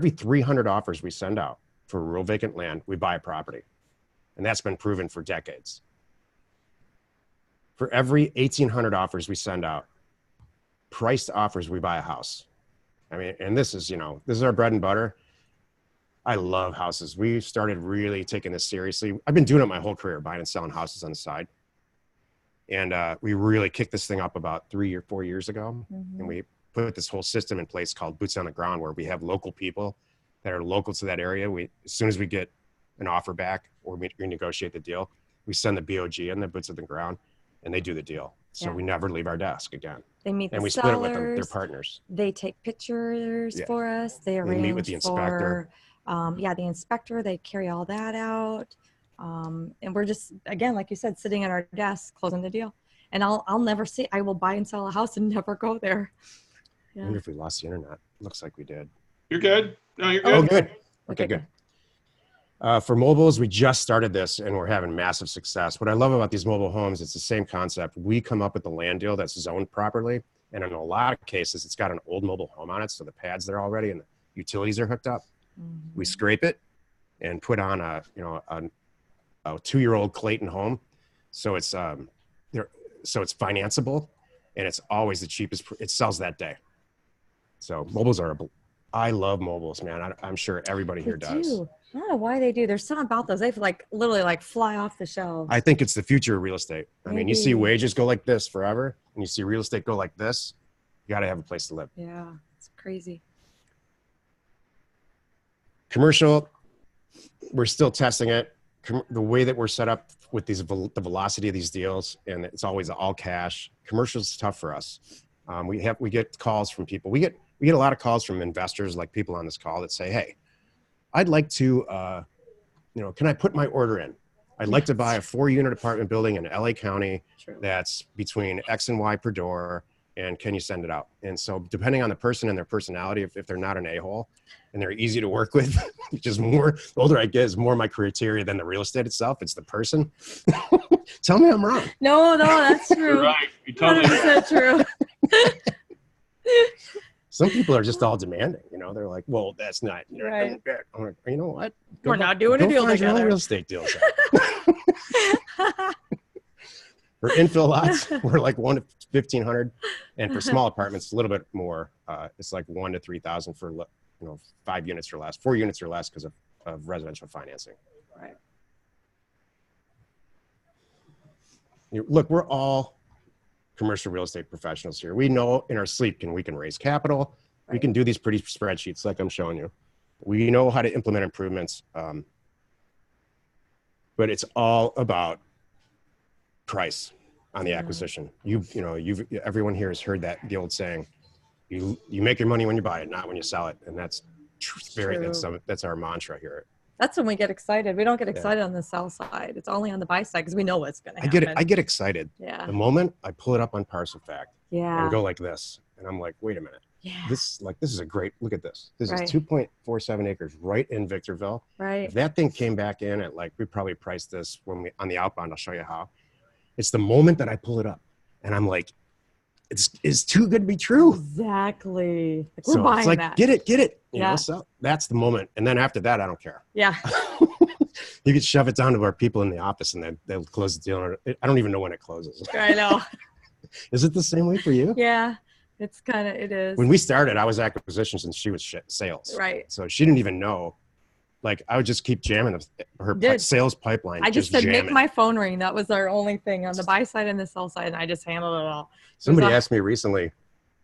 300 offers we send out for rural vacant land, we buy a property. And that's been proven for decades. For every 1,800 offers we send out, priced offers, we buy a house. I mean, and this is our bread and butter. I love houses. We started really taking this seriously. I've been doing it my whole career, buying and selling houses on the side. And we really kicked this thing up about 3 or 4 years ago. And we put this whole system in place called Boots on the Ground, where we have local people that are local to that area. As soon as we get an offer back or we renegotiate the deal, we send the BOG in, the Boots on the Ground, and they do the deal. So we never leave our desk again. They meet and the we sellers, split it with them, their partners. They take pictures for us. They arrange meet with the inspector. The inspector, they carry all that out. And we're just, again, like you said, sitting at our desk, closing the deal. And I'll never see, I will buy and sell a house and never go there. I wonder if we lost the internet. Looks like we did. You're good? No, you're good. Oh, good. Okay, good. For mobiles, we just started this and we're having massive success. What I love about these mobile homes, it's the same concept. We come up with the land deal that's zoned properly. And in a lot of cases, it's got an old mobile home on it. So the pad's there already and the utilities are hooked up. We scrape it and put on a 2-year-old Clayton home. So it's financeable and it's always the cheapest. It sells that day. So mobiles I love mobiles, man. I'm sure everybody here does. I don't know why they do. There's something about those. They literally fly off the shelves. I think it's the future of real estate. I mean, you see wages go like this forever and you see real estate go like this. You got to have a place to live. Yeah, it's crazy. Commercial, we're still testing it. The way that we're set up with the velocity of these deals, and it's always all cash. Commercial is tough for us. We get calls from people. We get a lot of calls from investors, like people on this call, that say, "Hey, I'd like to, can I put my order in? I'd like to buy a 4-unit apartment building in LA County that's between X and Y per door, and can you send it out?" And so depending on the person and their personality, if they're not an a-hole and they're easy to work with, which is more, the older I get, is more my criteria than the real estate itself. It's the person. Tell me I'm wrong. No, that's true. You're right. You're totally 100% true. Some people are just all demanding, they're like, well, that's not, right. I'm like, you know what? We're not doing a deal find together. Your own real estate deals. For infill lots, we're like 1 to 1,500, and for small apartments, a little bit more. It's like 1 to 3,000 for 5 units or less, 4 units or less because of residential financing. Right. Look, we're all commercial real estate professionals here. We know in our sleep we can raise capital. Right. We can do these pretty spreadsheets like I'm showing you. We know how to implement improvements, but it's all about price on the acquisition. Everyone here has heard the old saying, you make your money when you buy it, not when you sell it. And that's that's our mantra here. That's when we get excited. We don't get excited on the sell side. It's only on the buy side because we know what's going to happen. I get excited. Yeah. The moment I pull it up on Parcel Fact and go like this, and I'm like, wait a minute. Yeah. This is a great, look at this. This Right. is 2.47 acres right in Victorville. Right. If that thing came back in at we probably priced this on the outbound, I'll show you how. It's the moment that I pull it up and I'm like, it's too good to be true. Exactly. We're buying that. Get it. So that's the moment. And then after that, I don't care. Yeah. You could shove it down to our people in the office and they'll close the deal. I don't even know when it closes. I know. Is it the same way for you? Yeah. It is. When we started, I was acquisitions and she was sales. Right. So she didn't even know. I would just keep jamming her sales pipeline. I just said, make my phone ring. That was our only thing on the buy side and the sell side. And I just handled it all. Somebody asked me recently,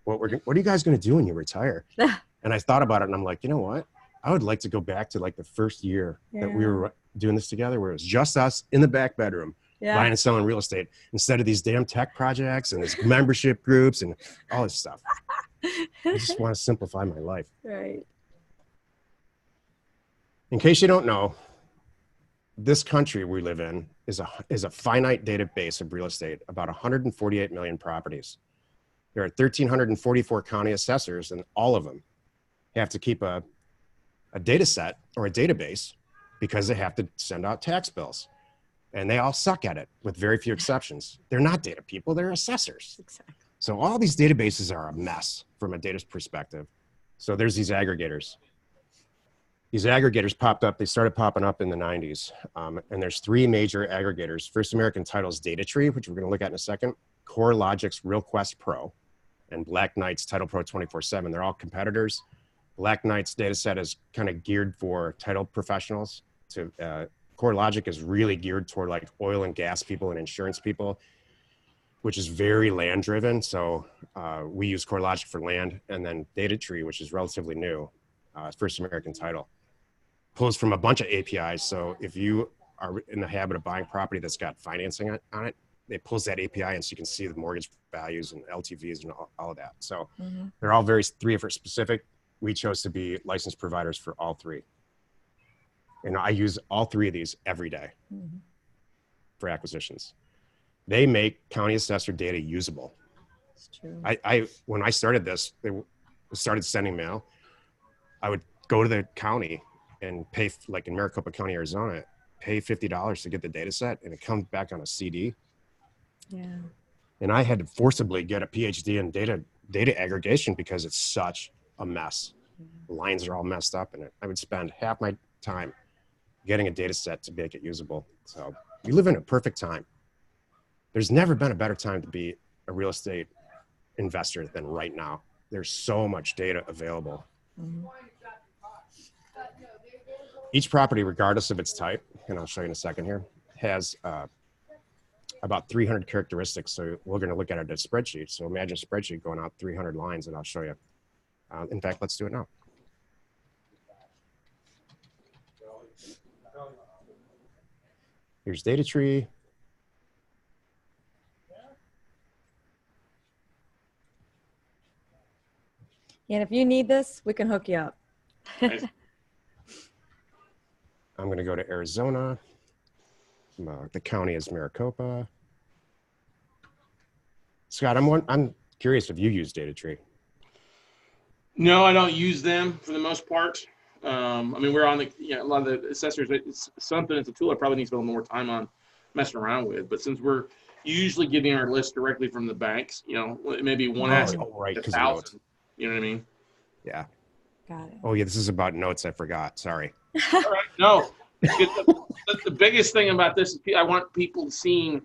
what are you guys going to do when you retire? And I thought about it and I'm like, you know what? I would like to go back to the first year that we were doing this together, where it was just us in the back bedroom. Buying and selling real estate instead of these damn tech projects and these membership groups and all this stuff. I just want to simplify my life. Right. In case you don't know, this country we live in is a finite database of real estate, about 148 million properties. There are 1,344 county assessors, and all of them have to keep a data set or a database because they have to send out tax bills. And they all suck at it, with very few exceptions. They're not data people, they're assessors. Exactly. So all these databases are a mess from a data perspective. So there's these aggregators. These aggregators popped up, they started popping up in the 90s. And there's 3 major aggregators. First American Title's DataTree, which we're gonna look at in a second. CoreLogic's RealQuest Pro, and Black Knight's Title Pro 24/7. They're all competitors. Black Knight's data set is kind of geared for title professionals. CoreLogic is really geared toward oil and gas people and insurance people. which is very land driven. So we use CoreLogic for land, and then Data Tree, which is relatively new, First American Title, pulls from a bunch of APIs. So if you are in the habit of buying property that's got financing on it, it pulls that API, and so you can see the mortgage values and LTVs and all of that. So they're all three different specific. We chose to be licensed providers for all three. And I use all three of these every day for acquisitions. They make county assessor data usable. It's true. When I started this, started sending mail, I would go to the county and pay, like in Maricopa County, Arizona, pay $50 to get the data set, and it comes back on a CD. Yeah. And I had to forcibly get a PhD in data aggregation because it's such a mess. The lines are all messed up, and I would spend half my time getting a data set to make it usable. So we live in a perfect time. There's never been a better time to be a real estate investor than right now. There's so much data available. Each property, regardless of its type, and I'll show you in a second here, has about 300 characteristics. So we're going to look at it as a spreadsheet. So imagine a spreadsheet going out 300 lines, and I'll show you. In fact, let's do it now. Here's Data Tree. And if you need this, we can hook you up. I'm going to go to Arizona. The county is Maricopa. Scott, I'm curious if you use Data Tree. No, I don't use them for the most part. I mean, we're on a lot of the assessors. It's something. It's a tool I probably need to spend more time on messing around with. But since we're usually getting our list directly from the banks, maybe one asset, right, 1,000. You know what I mean? Yeah. Got it. Oh yeah, this is about notes. I forgot. Sorry. All right. No, the biggest thing about this is I want people seeing,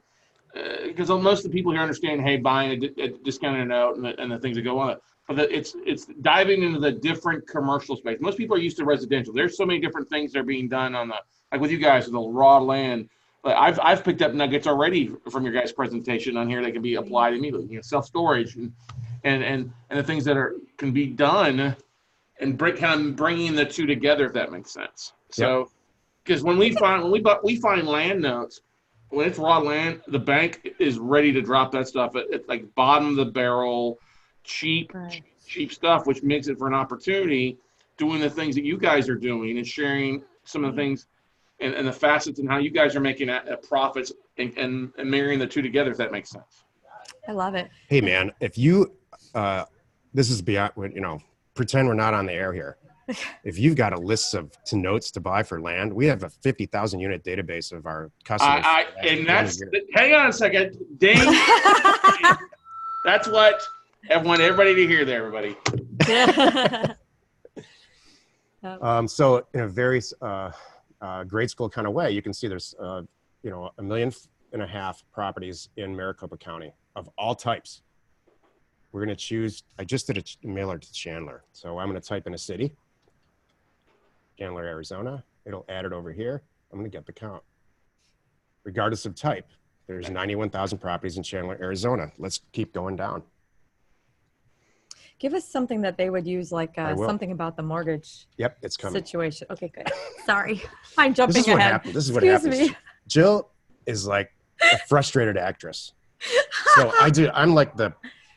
because most of the people here understand, hey, buying a discounted note and the things that go on it. But it's diving into the different commercial space. Most people are used to residential. There's so many different things that are being done on like with you guys with the raw land. But I've picked up nuggets already from your guys' presentation on here that can be applied immediately. Self-storage and the things that can be done, and bringing the two together, if that makes sense. So, because when we find land notes, when it's raw land, the bank is ready to drop that stuff at like bottom of the barrel, cheap stuff, which makes it for an opportunity doing the things that you guys are doing and sharing some of the things and the facets and how you guys are making profits and marrying the two together, if that makes sense. I love it. Hey man, if you, this is beyond, pretend we're not on the air here. If you've got a list of notes to buy for land, we have a 50,000 unit database of our customers. Hang on a second. Ding. That's what I want everybody to hear there, everybody. So in a very grade school kind of way, you can see there's, 1.5 million properties in Maricopa County of all types. We're going to choose, I just did a mailer to Chandler. So I'm going to type in a city, Chandler, Arizona. It'll add it over here. I'm going to get the count. Regardless of type, there's 91,000 properties in Chandler, Arizona. Let's keep going down. Give us something that they would use, like something about the mortgage it's coming. Situation. Okay, good. Sorry. I'm jumping ahead. This is what happens. Jill is like a frustrated actress. So I'm like the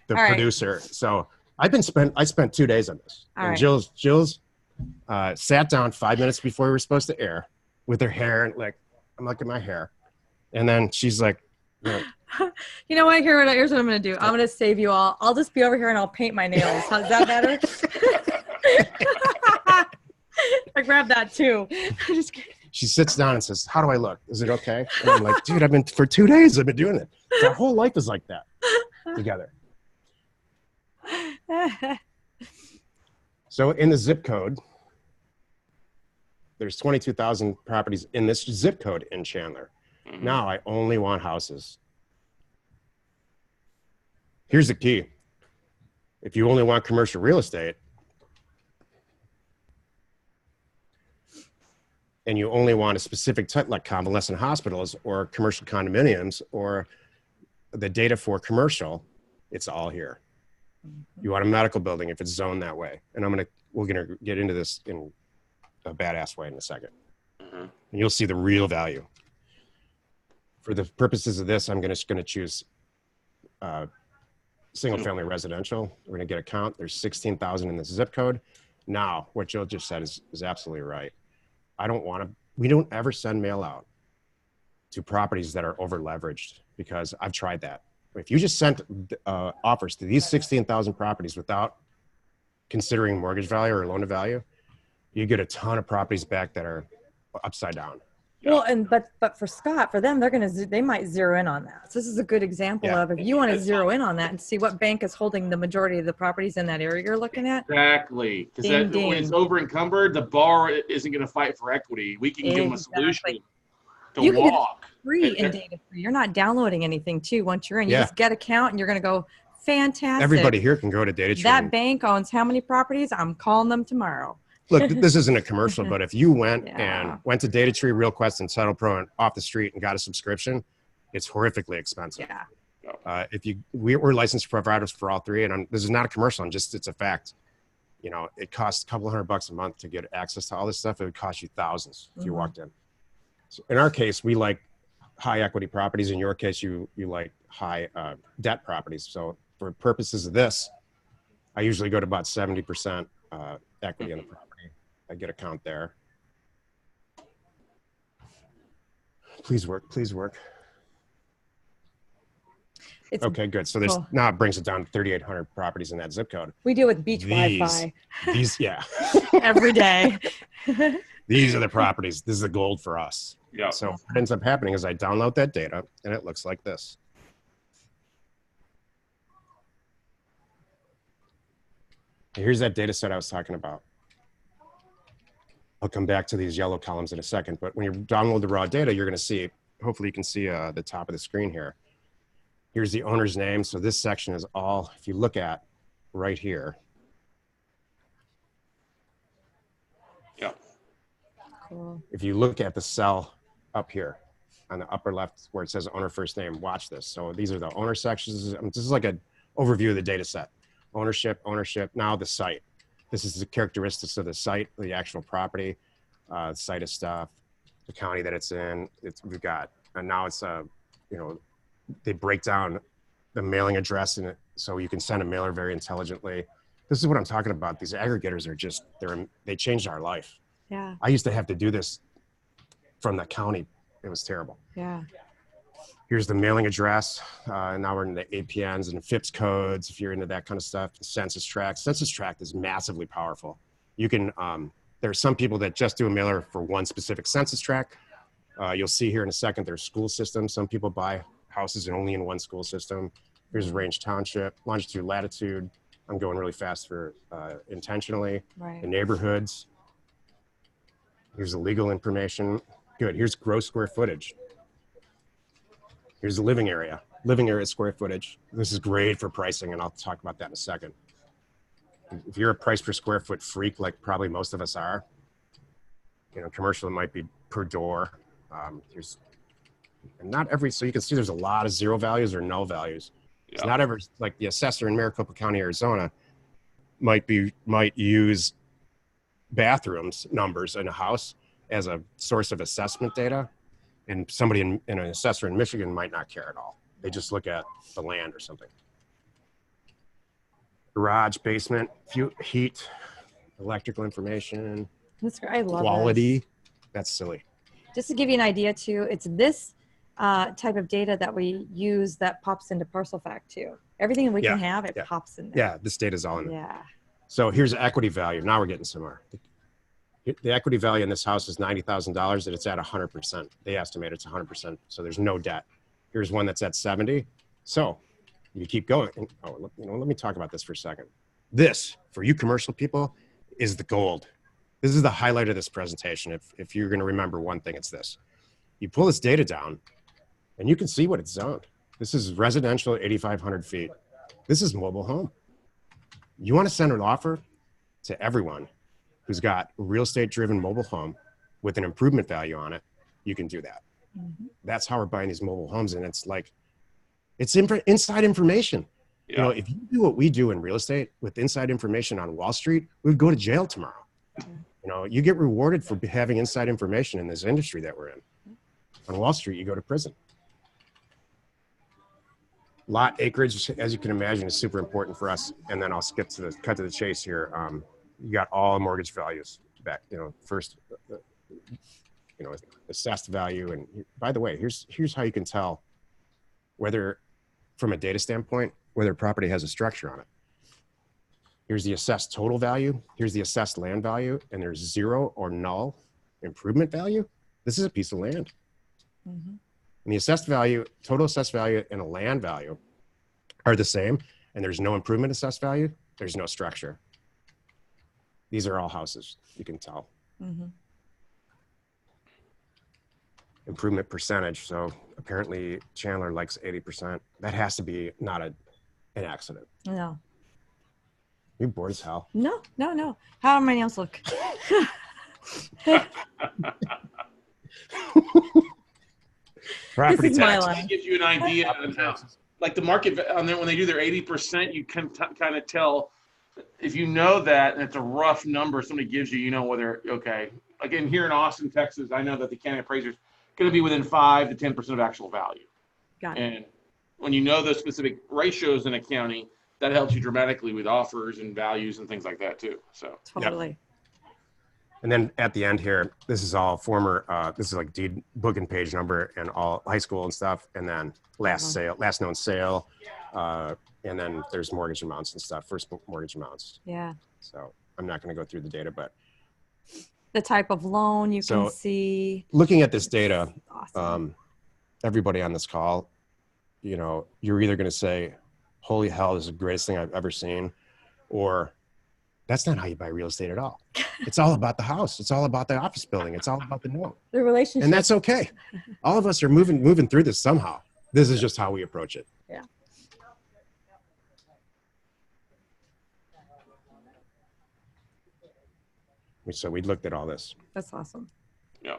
producer. Right. So I spent 2 days on this. All and right. Jill's sat down 5 minutes before we were supposed to air with her hair, and like, I'm looking at my hair. And then she's like, you know what? Here's what I'm going to do. I'm going to save you all. I'll just be over here and I'll paint my nails. How's that better? I grabbed that too. Just kidding. She sits down and says, how do I look? Is it okay? And I'm like, dude, for 2 days, I've been doing it. Our whole life is like that together. So in the zip code, there's 22,000 properties in this zip code in Chandler. Now I only want houses. Here's the key. If you only want commercial real estate, and you only want a specific type, like convalescent hospitals or commercial condominiums or the data for commercial, it's all here. You want a medical building if it's zoned that way. And we're gonna get into this in a badass way in a second. And you'll see the real value. For the purposes of this, I'm just gonna choose single family residential. We're gonna get a count. There's 16,000 in this zip code. Now, what Jill just said is absolutely right. We don't ever send mail out to properties that are over leveraged, because I've tried that. If you just sent offers to these 16,000 properties without considering mortgage value or loan to value, you get a ton of properties back that are upside down. Well, but for Scott, for them, they might zero in on that. So this is a good example of, if you want to zero in on that and see what bank is holding the majority of the properties in that area you're looking at. Exactly. Because when it's over encumbered, the borrower isn't going to fight for equity. We can give them a solution to walk. Free and data free. You're not downloading anything too once you're in. You just get a count and you're going to go, fantastic. Everybody here can go to data tree. That bank owns how many properties? I'm calling them tomorrow. Look, this isn't a commercial, but if you went to Data Tree, RealQuest, and Title Pro and off the street and got a subscription, it's horrifically expensive. Yeah. We're licensed providers for all three, and this is not a commercial. It's a fact. You know, it costs a couple $100 a month to get access to all this stuff. It would cost you thousands if you walked in. So in our case, we like high equity properties. In your case, you like high debt properties. So for purposes of this, I usually go to about 70% equity in the property. I get a count there. Please work. Okay, good. So there's now it brings it down to 3,800 properties in that zip code. We deal with beach Wi-Fi. Every day. These are the properties. This is the gold for us. Yeah. So what ends up happening is I download that data and it looks like this. Here's that data set I was talking about. I'll come back to these yellow columns in a second, but when you download the raw data, you're going to see, hopefully you can see the top of the screen here. Here's the owner's name. So this section is all, if you look at right here. Yeah. Cool. If you look at the cell up here on the upper left where it says owner first name, watch this. So these are the owner sections. This is like an overview of the data set. Ownership, now the site. This is the characteristics of the site, the actual property, site of stuff, the county that it's in. We've got, and now it's they break down the mailing address in it, so you can send a mailer very intelligently. This is what I'm talking about. These aggregators are they changed our life. Yeah. I used to have to do this from the county. It was terrible. Yeah. Here's the mailing address. Now we're in the APNs and FIPS codes, if you're into that kind of stuff. Census tract. Census tract is massively powerful. You can, there are some people that just do a mailer for one specific census tract. You'll see here in a second, there's school systems. Some people buy houses and only in one school system. Here's range township, longitude, latitude. I'm going really fast for intentionally. Right. The neighborhoods. Here's the legal information. Good. Here's gross square footage. Here's the living area square footage. This is great for pricing, and I'll talk about that in a second. If you're a price per square foot freak, like probably most of us are, commercial, it might be per door. So you can see there's a lot of zero values or null values. Yeah. It's not ever, like the assessor in Maricopa County, Arizona might use bathrooms numbers in a house as a source of assessment data. And somebody in an assessor in Michigan might not care at all. They just look at the land or something. Garage, basement, heat, electrical information. That's great. I love quality. this. That's silly. Just to give you an idea too, it's this type of data that we use that pops into ParcelFact too. Everything we can have, it pops in there. Yeah, this data is all in there. Yeah. So here's equity value. Now we're getting somewhere. The equity value in this house is $90,000 and it's at 100%. They estimate it's 100%. So there's no debt. Here's one that's at 70. So you keep going. Let me talk about this for a second. This, for you commercial people, is the gold. This is the highlight of this presentation. If you're going to remember one thing, it's this. You pull this data down and you can see what it's zoned. This is residential 8,500 feet. This is mobile home. You want to send an offer to everyone who's got a real estate driven mobile home with an improvement value on it, you can do that. Mm-hmm. That's how we're buying these mobile homes. And it's like, It's inside information. Yeah. You know, if you do what we do in real estate with inside information on Wall Street, we'd go to jail tomorrow. You know, you get rewarded for having inside information in this industry that we're in. On Wall Street, you go to prison. Lot acreage, as you can imagine, is super important for us. And then I'll skip to the cut to the chase here. You got all mortgage values back. You know, first, you know, assessed value. And by the way, here's how you can tell whether, from a data standpoint, whether a property has a structure on it. Here's the assessed total value. Here's the assessed land value, and there's zero or null improvement value. This is a piece of land. Mm-hmm. And the assessed value, total assessed value, and a land value are the same, and there's no improvement assessed value. There's no structure. These are all houses, you can tell. Mm-hmm. Improvement percentage. So apparently Chandler likes 80%. That has to be not an accident. No. You bored as hell. No. How am I else look? Property This is my tax. line. It gives you an idea of how, like the market on there when they do their 80%, you can kind of tell if you know that, and it's a rough number somebody gives you, you know whether, okay, again, here in Austin, Texas, I know that the county appraiser is going to be within 5 to 10% of actual value. Got it. And when you know those specific ratios in a county, that helps you dramatically with offers and values and things like that too. So Totally. And then at the end here, this is all former, this is like deed book and page number and all high school and stuff. And then last known sale. And then there's mortgage amounts and stuff, first mortgage amounts. Yeah. So I'm not going to go through the data, but The type of loan you can see. looking at this data, Awesome. everybody on this call, you know, you're either going to say, holy hell, this is the greatest thing I've ever seen, or that's not how you buy real estate at all. It's all about the house. It's all about the office building. It's all about the note. The relationship. And that's okay. All of us are moving through this somehow. This is just how we approach it. Yeah. So we looked at all this. That's awesome. yeah.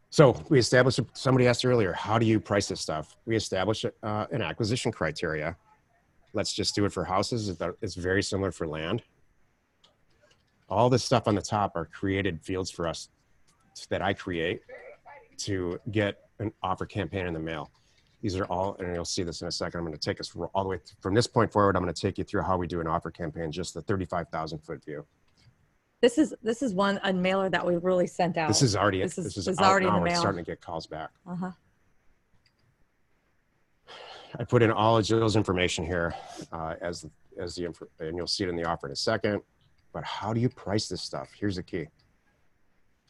So we established, somebody asked earlier, how do you price this stuff? We established an acquisition criteria. Let's just do it for houses. It's very similar for land. All this stuff on the top are created fields for us that I create to get an offer campaign in the mail. These are all, and you'll see this in a second. I'm going to take us all the way from this point forward. I'm going to take you through how we do an offer campaign, just the 35,000 foot view. This is a mailer that we really sent out. This is already, This this is is out already in now. the We're mail. starting to get calls back. Uh-huh. I put in all of Jill's information here and you'll see it in the offer in a second. But how do you price this stuff? Here's the key.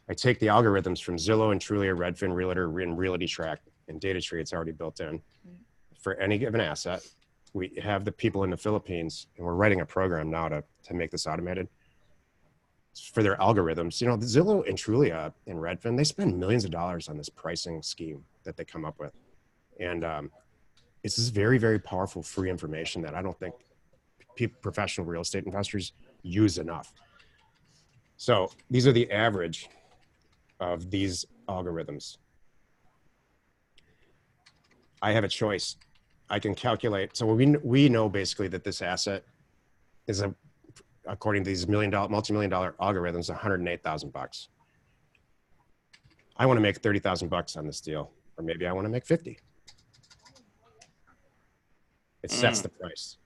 I take the algorithms from Zillow and Trulia, Redfin, Realtor, and Realty Track, and DataTree. It's already built in. For any given asset, we have the people in the Philippines, and we're writing a program now to make this automated. For their algorithms, you know, Zillow and Trulia and Redfin, they spend millions of dollars on this pricing scheme that they come up with. And it's this very, very powerful free information that I don't think professional real estate investors use enough. So these are the average of these algorithms. I have a choice. I can calculate. So we know basically that this asset is according to these multi-million dollar algorithms, $108,000. I want to make $30,000 on this deal, or maybe I want to make 50. It sets the price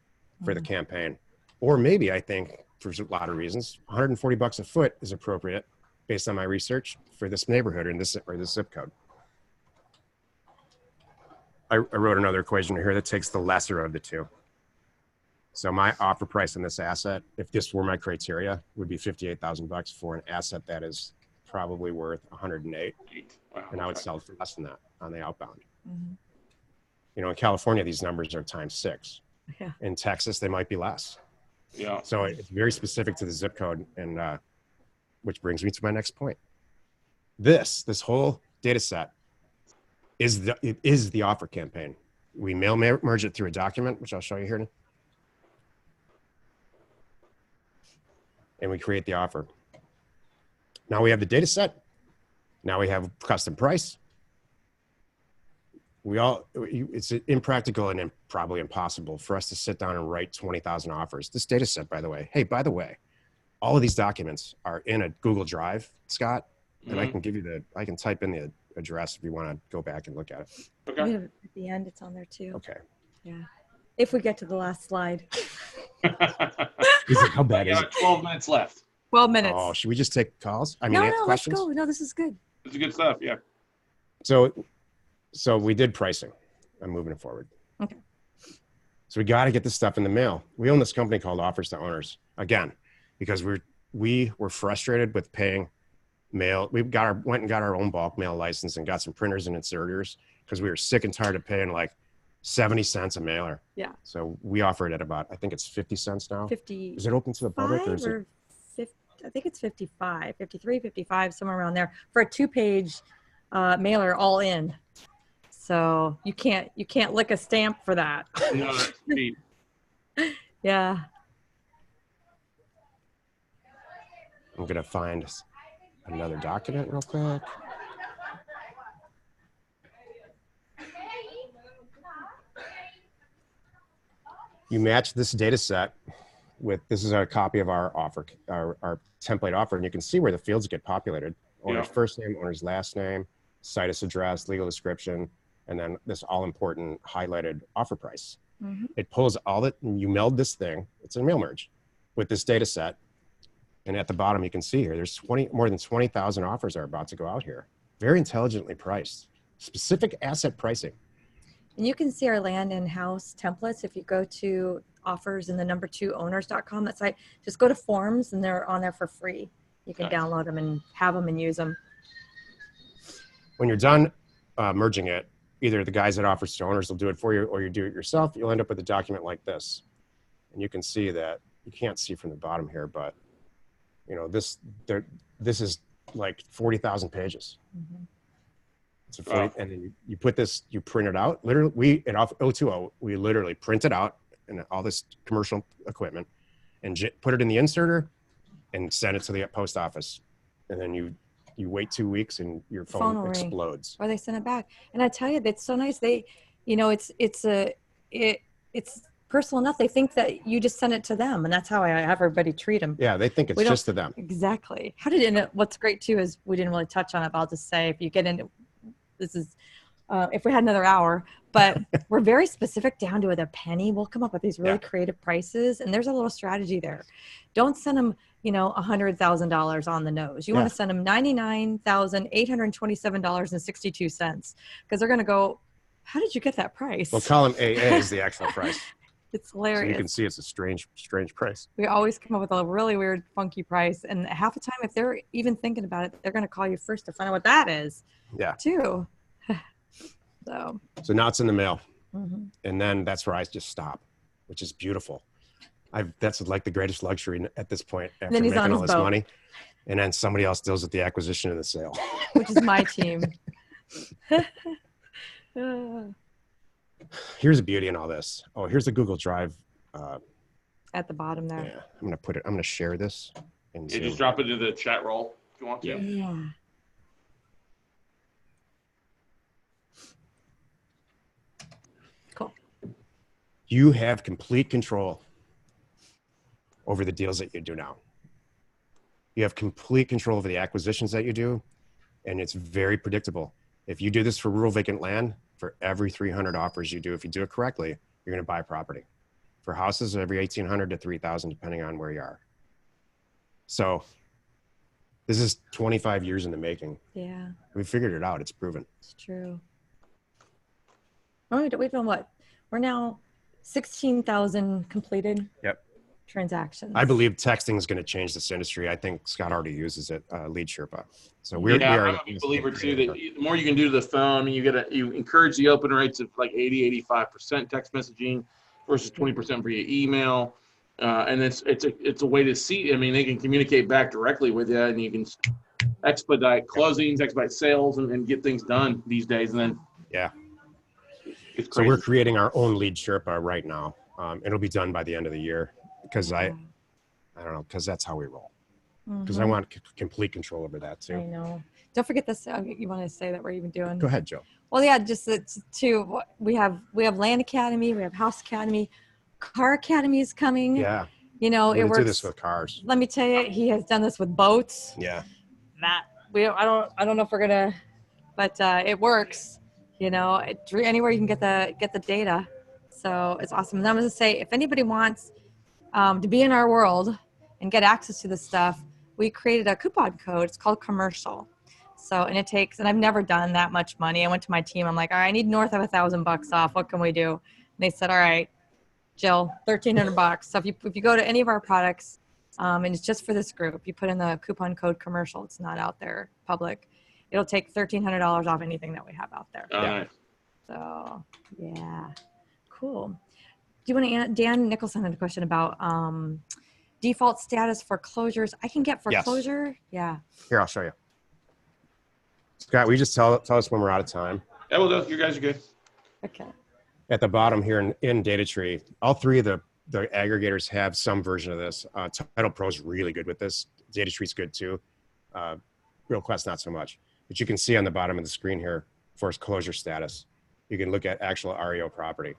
for the campaign. Or maybe I think, for a lot of reasons, $140 a foot is appropriate based on my research for this neighborhood or this zip code. I wrote another equation here that takes the lesser of the two. So my offer price on this asset, if this were my criteria, would be $58,000 for an asset that is probably worth 108. Wow, and I would sell it for less than that on the outbound. Mm-hmm. You know, in California, these numbers are ×6. Yeah. In Texas, they might be less. Yeah. So it's very specific to the zip code, and which brings me to my next point. This whole data set is the offer campaign. We mail merge it through a document, which I'll show you here. And we create the offer. Now we have the data set. Now we have custom price. it's impractical and probably impossible for us to sit down and write 20,000 offers. This data set, by the way, all of these documents are in a Google Drive, Scott, and I can give you I can type in the address if you want to go back and look at it. Okay. At the end, it's on there too. Okay. Yeah. If we get to the last slide. How bad is it? 12 minutes left. 12 minutes. Oh, should we just take calls? I mean, no, questions? let's go. No, this is good. It's good stuff. Yeah. So we did pricing. I'm moving it forward. Okay. So we got to get this stuff in the mail. We own this company called Offers to Owners, again, because we were frustrated with paying mail. We went and got our own bulk mail license and got some printers and inserters because we were sick and tired of paying like 70 cents a mailer. Yeah. So we offer it at about, I think it's 50 cents now. 50. Is it open to the public or is it? 50, I think it's 55, 53, 55, somewhere around there for a 2-page mailer all in. So you can't lick a stamp for that. No, that's cheap. Yeah. I'm going to find another document real quick. You match this data set with, this is a copy of our offer, our template offer, and you can see where the fields get populated. Owner's first name, owner's last name, situs address, legal description, and then this all-important highlighted offer price. Mm-hmm. It pulls all that, you meld this thing, it's a mail merge, with this data set. And at the bottom, you can see here, there's more than 20,000 offers are about to go out here. Very intelligently priced. Specific asset pricing. And you can see our land and house templates. If you go to offers and the number 2 owners.com, that site, just go to forms and they're on there for free. You can download them and have them and use them. When you're done merging it, either the guys at Offers to Owners will do it for you or you do it yourself. You'll end up with a document like this. And you can see that, you can't see from the bottom here, but you know, this is like 40,000 pages. Mm-hmm. It's a 40, and then you put this, you print it out. Literally, we at O2O, we literally print it out and all this commercial equipment and put it in the inserter and send it to the post office. And then you wait 2 weeks and your phone explodes. Or they send it back. And I tell you, that's so nice. They, you know, it's personal enough. They think that you just send it to them, and that's how I have everybody treat them. Yeah, they think it's just to them. Exactly. What's great too is we didn't really touch on it, but I'll just say if you get into this is if we had another hour, but we're very specific down to the penny. We'll come up with these really creative prices, and there's a little strategy there. Don't send them, you know, $100,000 on the nose. You want to send them $99,827.62 because they're going to go, how did you get that price? Well, column AA is the actual price. It's hilarious. So you can see it's a strange price. We always come up with a really weird, funky price. And half the time, if they're even thinking about it, they're going to call you first to find out what that is. Yeah. Too. So now it's in the mail. Mm-hmm. And then that's where I just stop, which is beautiful. That's like the greatest luxury at this point after making all this money. And then somebody else deals with the acquisition and the sale. Which is my team. Here's the beauty in all this. Oh, here's the Google Drive. At the bottom there. Yeah, I'm going to share this. And just drop it into the chat roll if you want to. Yeah. Cool. You have complete control over the deals that you do now. You have complete control over the acquisitions that you do, and it's very predictable. If you do this for rural vacant land, for every 300 offers you do, if you do it correctly, you're going to buy property. For houses, every 1,800 to 3,000, depending on where you are. So this is 25 years in the making. Yeah. We figured it out. It's proven. It's true. Oh, we've done what? We're now 16,000 completed. Yep. Transactions. I believe texting is going to change this industry. I think Scott already uses it, Lead Sherpa. So I'm a big believer too that the more you can do to the phone, you encourage the open rates of like 80-85% text messaging versus 20% via email, and it's a way to see. I mean, they can communicate back directly with you, and you can expedite closings, expedite sales, and get things done these days. And then so we're creating our own Lead Sherpa right now. It'll be done by the end of the year. Because I don't know, because that's how we roll. Because I want complete control over that too. I know. Don't forget this. You want to say that we're even doing? Go ahead, Joe. Well, yeah, just to we have Land Academy, we have House Academy, Car Academy is coming. Yeah. You know, We it works. do this with cars. Let me tell you, he has done this with boats. Yeah. I don't know if we're gonna, but it works. You know, anywhere you can get the data, so it's awesome. And I'm gonna say, if anybody wants to be in our world and get access to this stuff, we created a coupon code. It's called commercial. So, and I've never done that much money. I went to my team. I'm like, all right, I need north of $1,000 off. What can we do? And they said, all right, Jill, $1,300. So if you go to any of our products, and it's just for this group, you put in the coupon code commercial. It's not out there public. It'll take $1,300 off anything that we have out there. Nice. So yeah, cool. Do you want to? Dan Nicholson had a question about default status foreclosures. I can get foreclosure. Yes. Yeah. Here, I'll show you. Scott, will you just tell us when we're out of time? Yeah, well, you guys are good. Okay. At the bottom here in DataTree, all three of the aggregators have some version of this. Title Pro is really good with this. DataTree's good too. RealQuest not so much. But you can see on the bottom of the screen here, foreclosure status. You can look at actual REO property.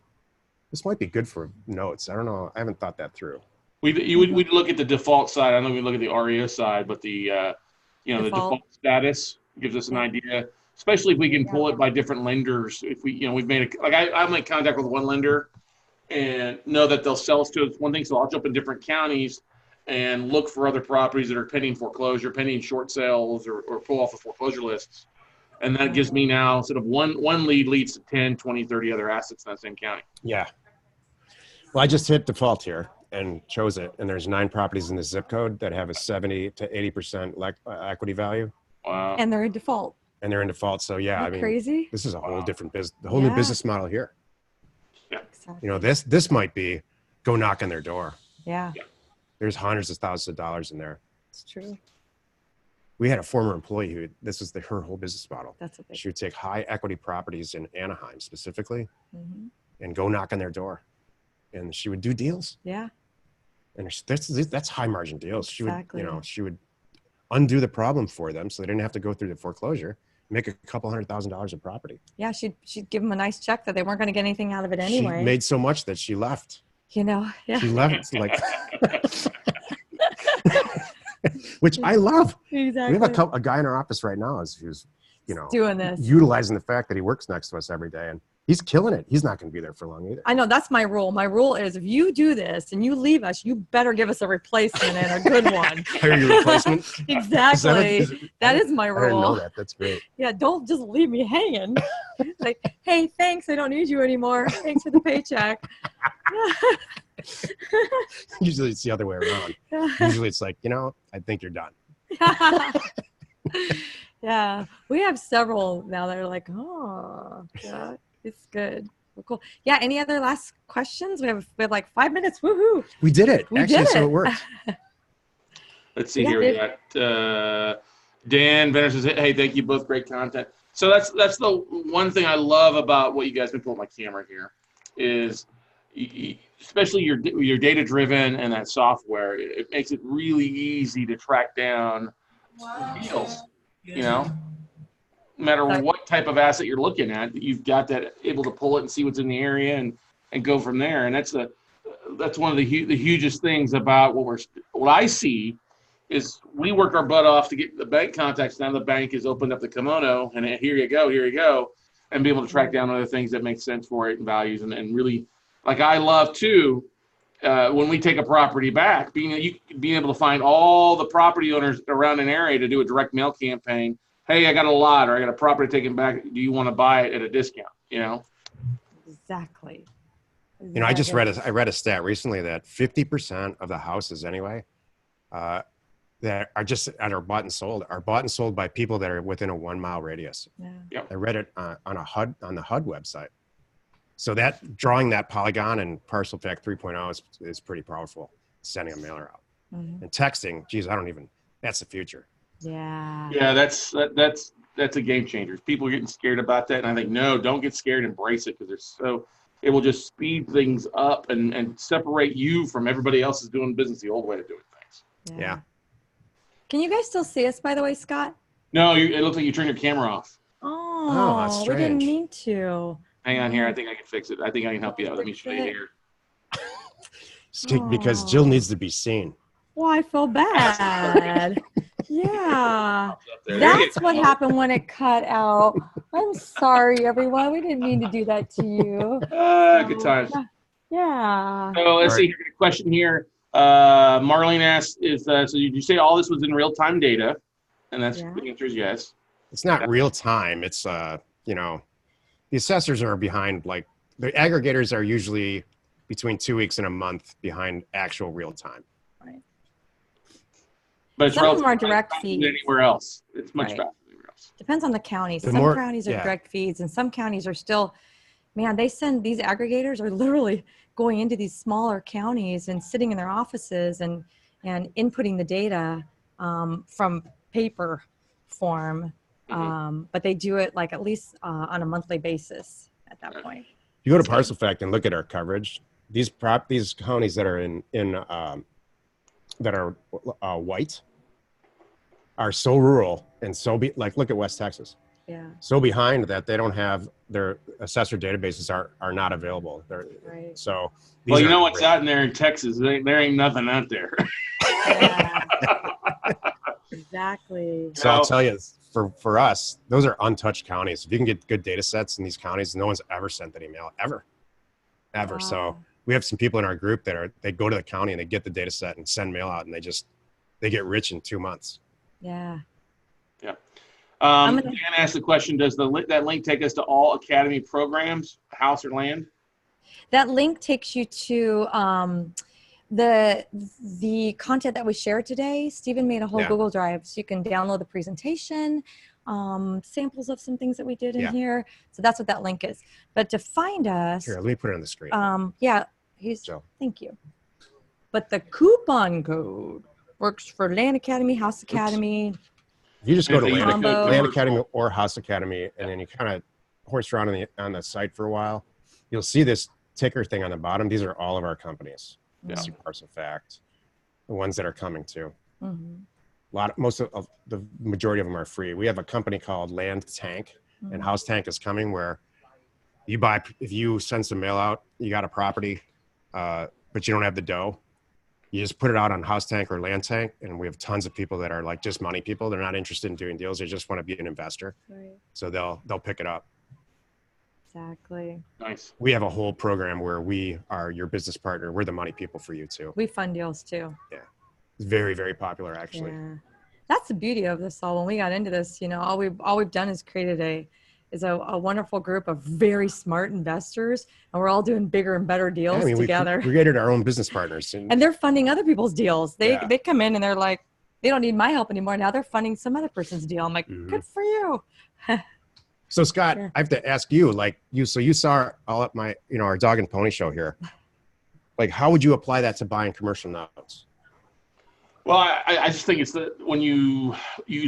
This might be good for notes. I don't know. I haven't thought that through. We'd look at the default side. I know we look at the REO side, but the the default status gives us an idea, especially if we can pull it by different lenders. If we've made I make contact with one lender and know that they'll sell us to us one thing. So I'll jump in different counties and look for other properties that are pending foreclosure, pending short sales, or pull off of foreclosure lists. And that gives me now sort of one lead leads to 10, 20, 30 other assets in that same county. Yeah. Well, I just hit default here and chose it. And there's 9 properties in the zip code that have a 70 to 80% equity value. Wow. And they're in default. So yeah, I mean, crazy. This is a whole different business, the whole new business model here. Yeah. Exactly. This might be go knock on their door. Yeah. There's hundreds of thousands of dollars in there. It's true. We had a former employee who this was her whole business model. That's what She would take high equity properties in Anaheim specifically and go knock on their door, and she would do deals. Yeah. And that's high margin deals. Exactly. She would undo the problem for them so they didn't have to go through the foreclosure, make a couple $100,000 of property. Yeah, she'd give them a nice check that they weren't going to get anything out of it anyway. She made so much that she left. Yeah. She left which I love. Exactly. We have a guy in our office right now who's doing this, utilizing the fact that he works next to us every day, and he's killing it. He's not going to be there for long either. I know, that's my rule. My rule is if you do this and you leave us, you better give us a replacement and a good one. Hire your replacement. Exactly. That is my rule. I didn't know that. That's great. Yeah, don't just leave me hanging. Like, hey, thanks, I don't need you anymore. Thanks for the paycheck. Usually it's the other way around. Usually it's like, I think you're done. Yeah, we have several now that are like, oh, yeah, it's good. Well, cool. Yeah, any other last questions? We have like 5 minutes. Woohoo! We did it. So it worked. Let's see here. We got Dan Benner says, hey, thank you both. Great content. So that's the one thing I love about what you guys been pulling my camera here is especially your data driven and that software. It makes it really easy to track down deals. No matter what type of asset you're looking at, you've got that able to pull it and see what's in the area and go from there. And that's one of the hugest things about what I see is we work our butt off to get the bank contacts. Now the bank has opened up the kimono and here you go, and be able to track down other things that make sense for it and values and really, like I love too. When we take a property back, being able to find all the property owners around an area to do a direct mail campaign. Hey, I got a lot or I got a property taken back. Do you want to buy it at a discount? Exactly. I just read a stat recently that 50% of the houses anyway that are bought and sold by people that are within a 1 mile radius. Yeah. Yep. I read it on the HUD website. So that drawing that polygon and Parcel Fact 3.0 is pretty powerful. Sending a mailer out and texting. Geez, that's the future. Yeah. Yeah, that's a game changer. People are getting scared about that, and I think no, don't get scared. Embrace it because it will just speed things up and separate you from everybody else is doing business the old way of doing things. Yeah. Can you guys still see us, by the way, Scott? No, it looks like you turned your camera off. Oh. Oh, that's we didn't strange. mean to. Hang on here. I think I can fix it. I think I can help you out. Let me Fix show you it. here. See, because Jill needs to be seen. Well, I feel bad. Yeah. There you That's go. what happened when it cut out. I'm sorry, everyone. We didn't mean to do that to you. Good times. Yeah. So let's All see. Here's a question here. Marlene asked, so did you say all this was in real-time data? And that's Yeah. the answer is yes. It's not real time. It's the assessors are behind, like the aggregators are usually between 2 weeks and a month behind actual real time. Right. But it's Some of them are relatively direct faster than feeds. anywhere else. It's much Right. faster than anywhere else. Depends on the county. The Some more- counties are yeah. direct feeds, and some counties are still, man, they send these aggregators are literally going into these smaller counties and sitting in their offices and inputting the data from paper form. But they do it like at least on a monthly basis at that point. If you go to ParcelFact and look at our coverage, these counties that are in that are white are so rural and so look at West Texas. Yeah. So behind that they don't have their assessor databases are not available. Right. So Well, you know what's great. out in there in Texas? There ain't nothing out there. Yeah. Exactly. So I'll tell you, for us, those are untouched counties. If you can get good data sets in these counties, no one's ever sent that email ever. Wow. So we have some people in our group they go to the county and they get the data set and send mail out, and they get rich in 2 months. Yeah. Dan asked the question, does that link take us to all Academy programs, house or land? That link takes you to the content that we shared today. Stephen made a whole Google Drive, so you can download the presentation, samples of some things that we did in here. So that's what that link is. But to find us, Here, let me put it on the screen. Thank you. But the coupon code works for Land Academy, House Academy. If you just go to Land Academy or House Academy, and then you kind of horse around on the site for a while, you'll see this ticker thing on the bottom. These are all of our companies. See ParcelFact, the ones that are coming too. Most of the majority of them are free. We have a company called Land Tank, and House Tank is coming, where if you send some mail out, you got a property, but you don't have the dough. You just put it out on House Tank or Land Tank, and we have tons of people that are like just money people. They're not interested in doing deals. They just want to be an investor. Right. So they'll pick it up. Exactly. Nice. We have a whole program where we are your business partner. We're the money people for you too. We fund deals too. Yeah. It's very, very popular actually. Yeah. That's the beauty of this all. When we got into this, all we've done is created a wonderful group of very smart investors, and we're all doing bigger and better deals together. We created our own business partners. And they're funding other people's deals. They come in and they're like, they don't need my help anymore. Now they're funding some other person's deal. I'm like, good for you. So Scott, I have to ask you, so you saw all at my, our dog and pony show here. Like, how would you apply that to buying commercial notes? Well, I just think it's that when you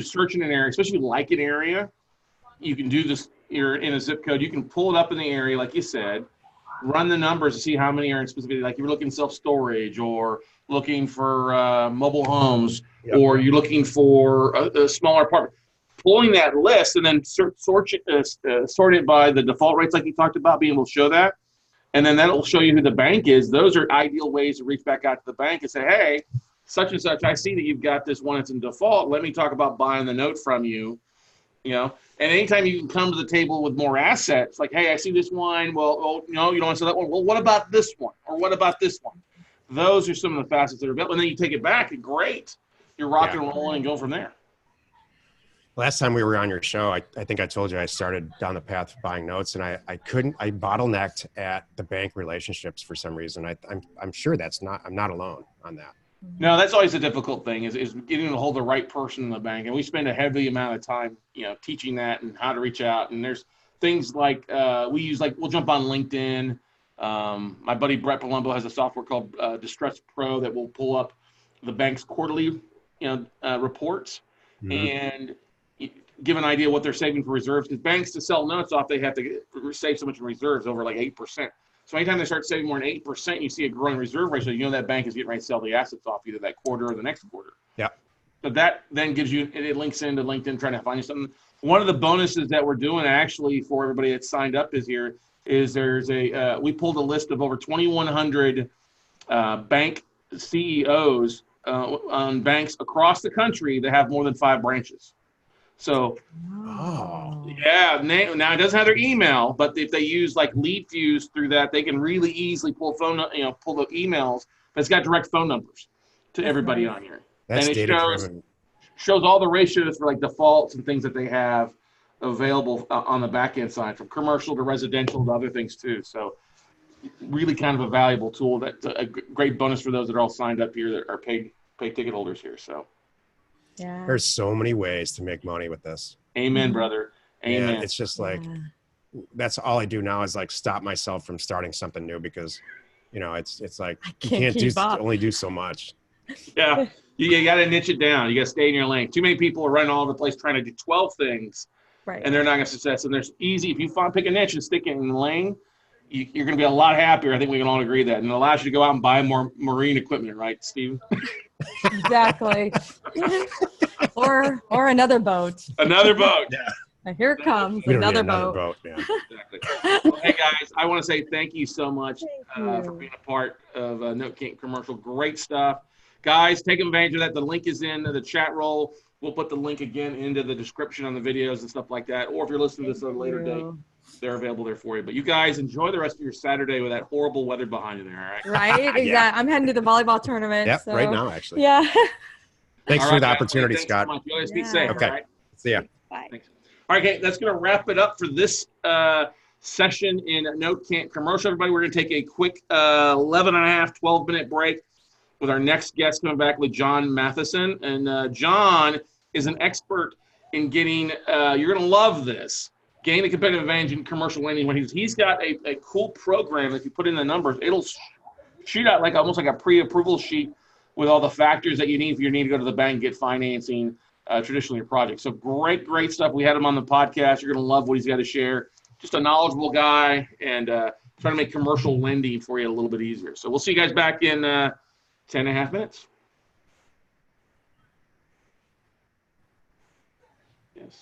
search in an area, especially if you like an area, you can do this. You're in a zip code. You can pull it up in the area, like you said, run the numbers to see how many are in specifically. Like you're looking self-storage, or looking for mobile homes, or you're looking for a smaller apartment. Pulling that list and then sort it by the default rates, like you talked about, being able to show that, and then that'll show you who the bank is. Those are ideal ways to reach back out to the bank and say, hey, such and such, I see that you've got this one that's in default. Let me talk about buying the note from you. And anytime you can come to the table with more assets, like, hey, I see this one. Well, you don't want to sell that one. Well, what about this one? Or what about this one? Those are some of the facets that are available. And then you take it back, and great. You're rocking and rolling and go from there. Last time we were on your show, I think I told you I started down the path of buying notes, and I bottlenecked at the bank relationships for some reason. I'm sure I'm not alone on that. No, that's always a difficult thing is getting to hold the right person in the bank. And we spend a heavy amount of time, teaching that and how to reach out. And there's things like we'll jump on LinkedIn. My buddy Brett Palumbo has a software called Distress Pro that will pull up the bank's quarterly, reports and give an idea what they're saving for reserves. Because banks, to sell notes off, they have to save so much in reserves, over like 8%. So anytime they start saving more than 8%, you see a growing reserve ratio, that bank is getting ready to sell the assets off either that quarter or the next quarter. Yeah. So that then gives you, it links into LinkedIn trying to find you something. One of the bonuses that we're doing actually for everybody that's signed up is there's we pulled a list of over 2,100 bank CEOs on banks across the country that have more than 5 branches. So, yeah, now it doesn't have their email, but if they use like lead fuse through that, they can really easily pull pull the emails. But it's got direct phone numbers to everybody on here. That's and it data driven. shows all the ratios for like defaults and things that they have available on the back end side, from commercial to residential to other things too. So really kind of a valuable tool. That's a great bonus for those that are all signed up here that are paid ticket holders here. So Yeah. There's so many ways to make money with this. amen, brother. Amen. Yeah, it's just like, that's all I do now is like stop myself from starting something new because, it's like you can't only do so much. Yeah. You got to niche it down. You got to stay in your lane. Too many people are running all over the place trying to do 12 things, Right. and they're not going to success. And there's easy, if you pick a niche and stick it in the lane, you're going to be a lot happier. I think we can all agree that. And it allows you to go out and buy more marine equipment, right, Steven? Exactly. or another boat. Another boat. Yeah. Here it comes. We don't need Another another boat. boat. Yeah. Exactly. Well, hey, guys, I want to say thank you so much Thank for you. being a part of Note King Commercial. Great stuff. Guys, take advantage of that. The link is in the chat roll. We'll put the link again into the description on the videos and stuff like that. Or if you're listening to this at a later date, they're available there for you. But you guys enjoy the rest of your Saturday with that horrible weather behind you there, all right? Right? Exactly. Yeah. I'm heading to the volleyball tournament. Yep, so. right now, actually. Yeah. Thanks All for right, the guys. opportunity, Thanks Scott. so much. You guys be Yeah. safe, Okay. all right? See ya. Bye. Thanks. All right, okay, that's going to wrap it up for this session in Note Can't Commercial. Everybody, we're going to take a quick 11 and a half, 12-minute break with our next guest coming back with John Matheson. And John is an expert in getting, you're going to love this, gain a competitive advantage in commercial lending. When he's got a cool program, if you put in the numbers, it'll shoot out like almost like a pre-approval sheet with all the factors that you need if you need to go to the bank and get financing traditionally your project. So great stuff. We had him on the podcast. You're going to love what he's got to share. Just a knowledgeable guy and trying to make commercial lending for you a little bit easier. So we'll see you guys back in 10 and a half minutes. Yes.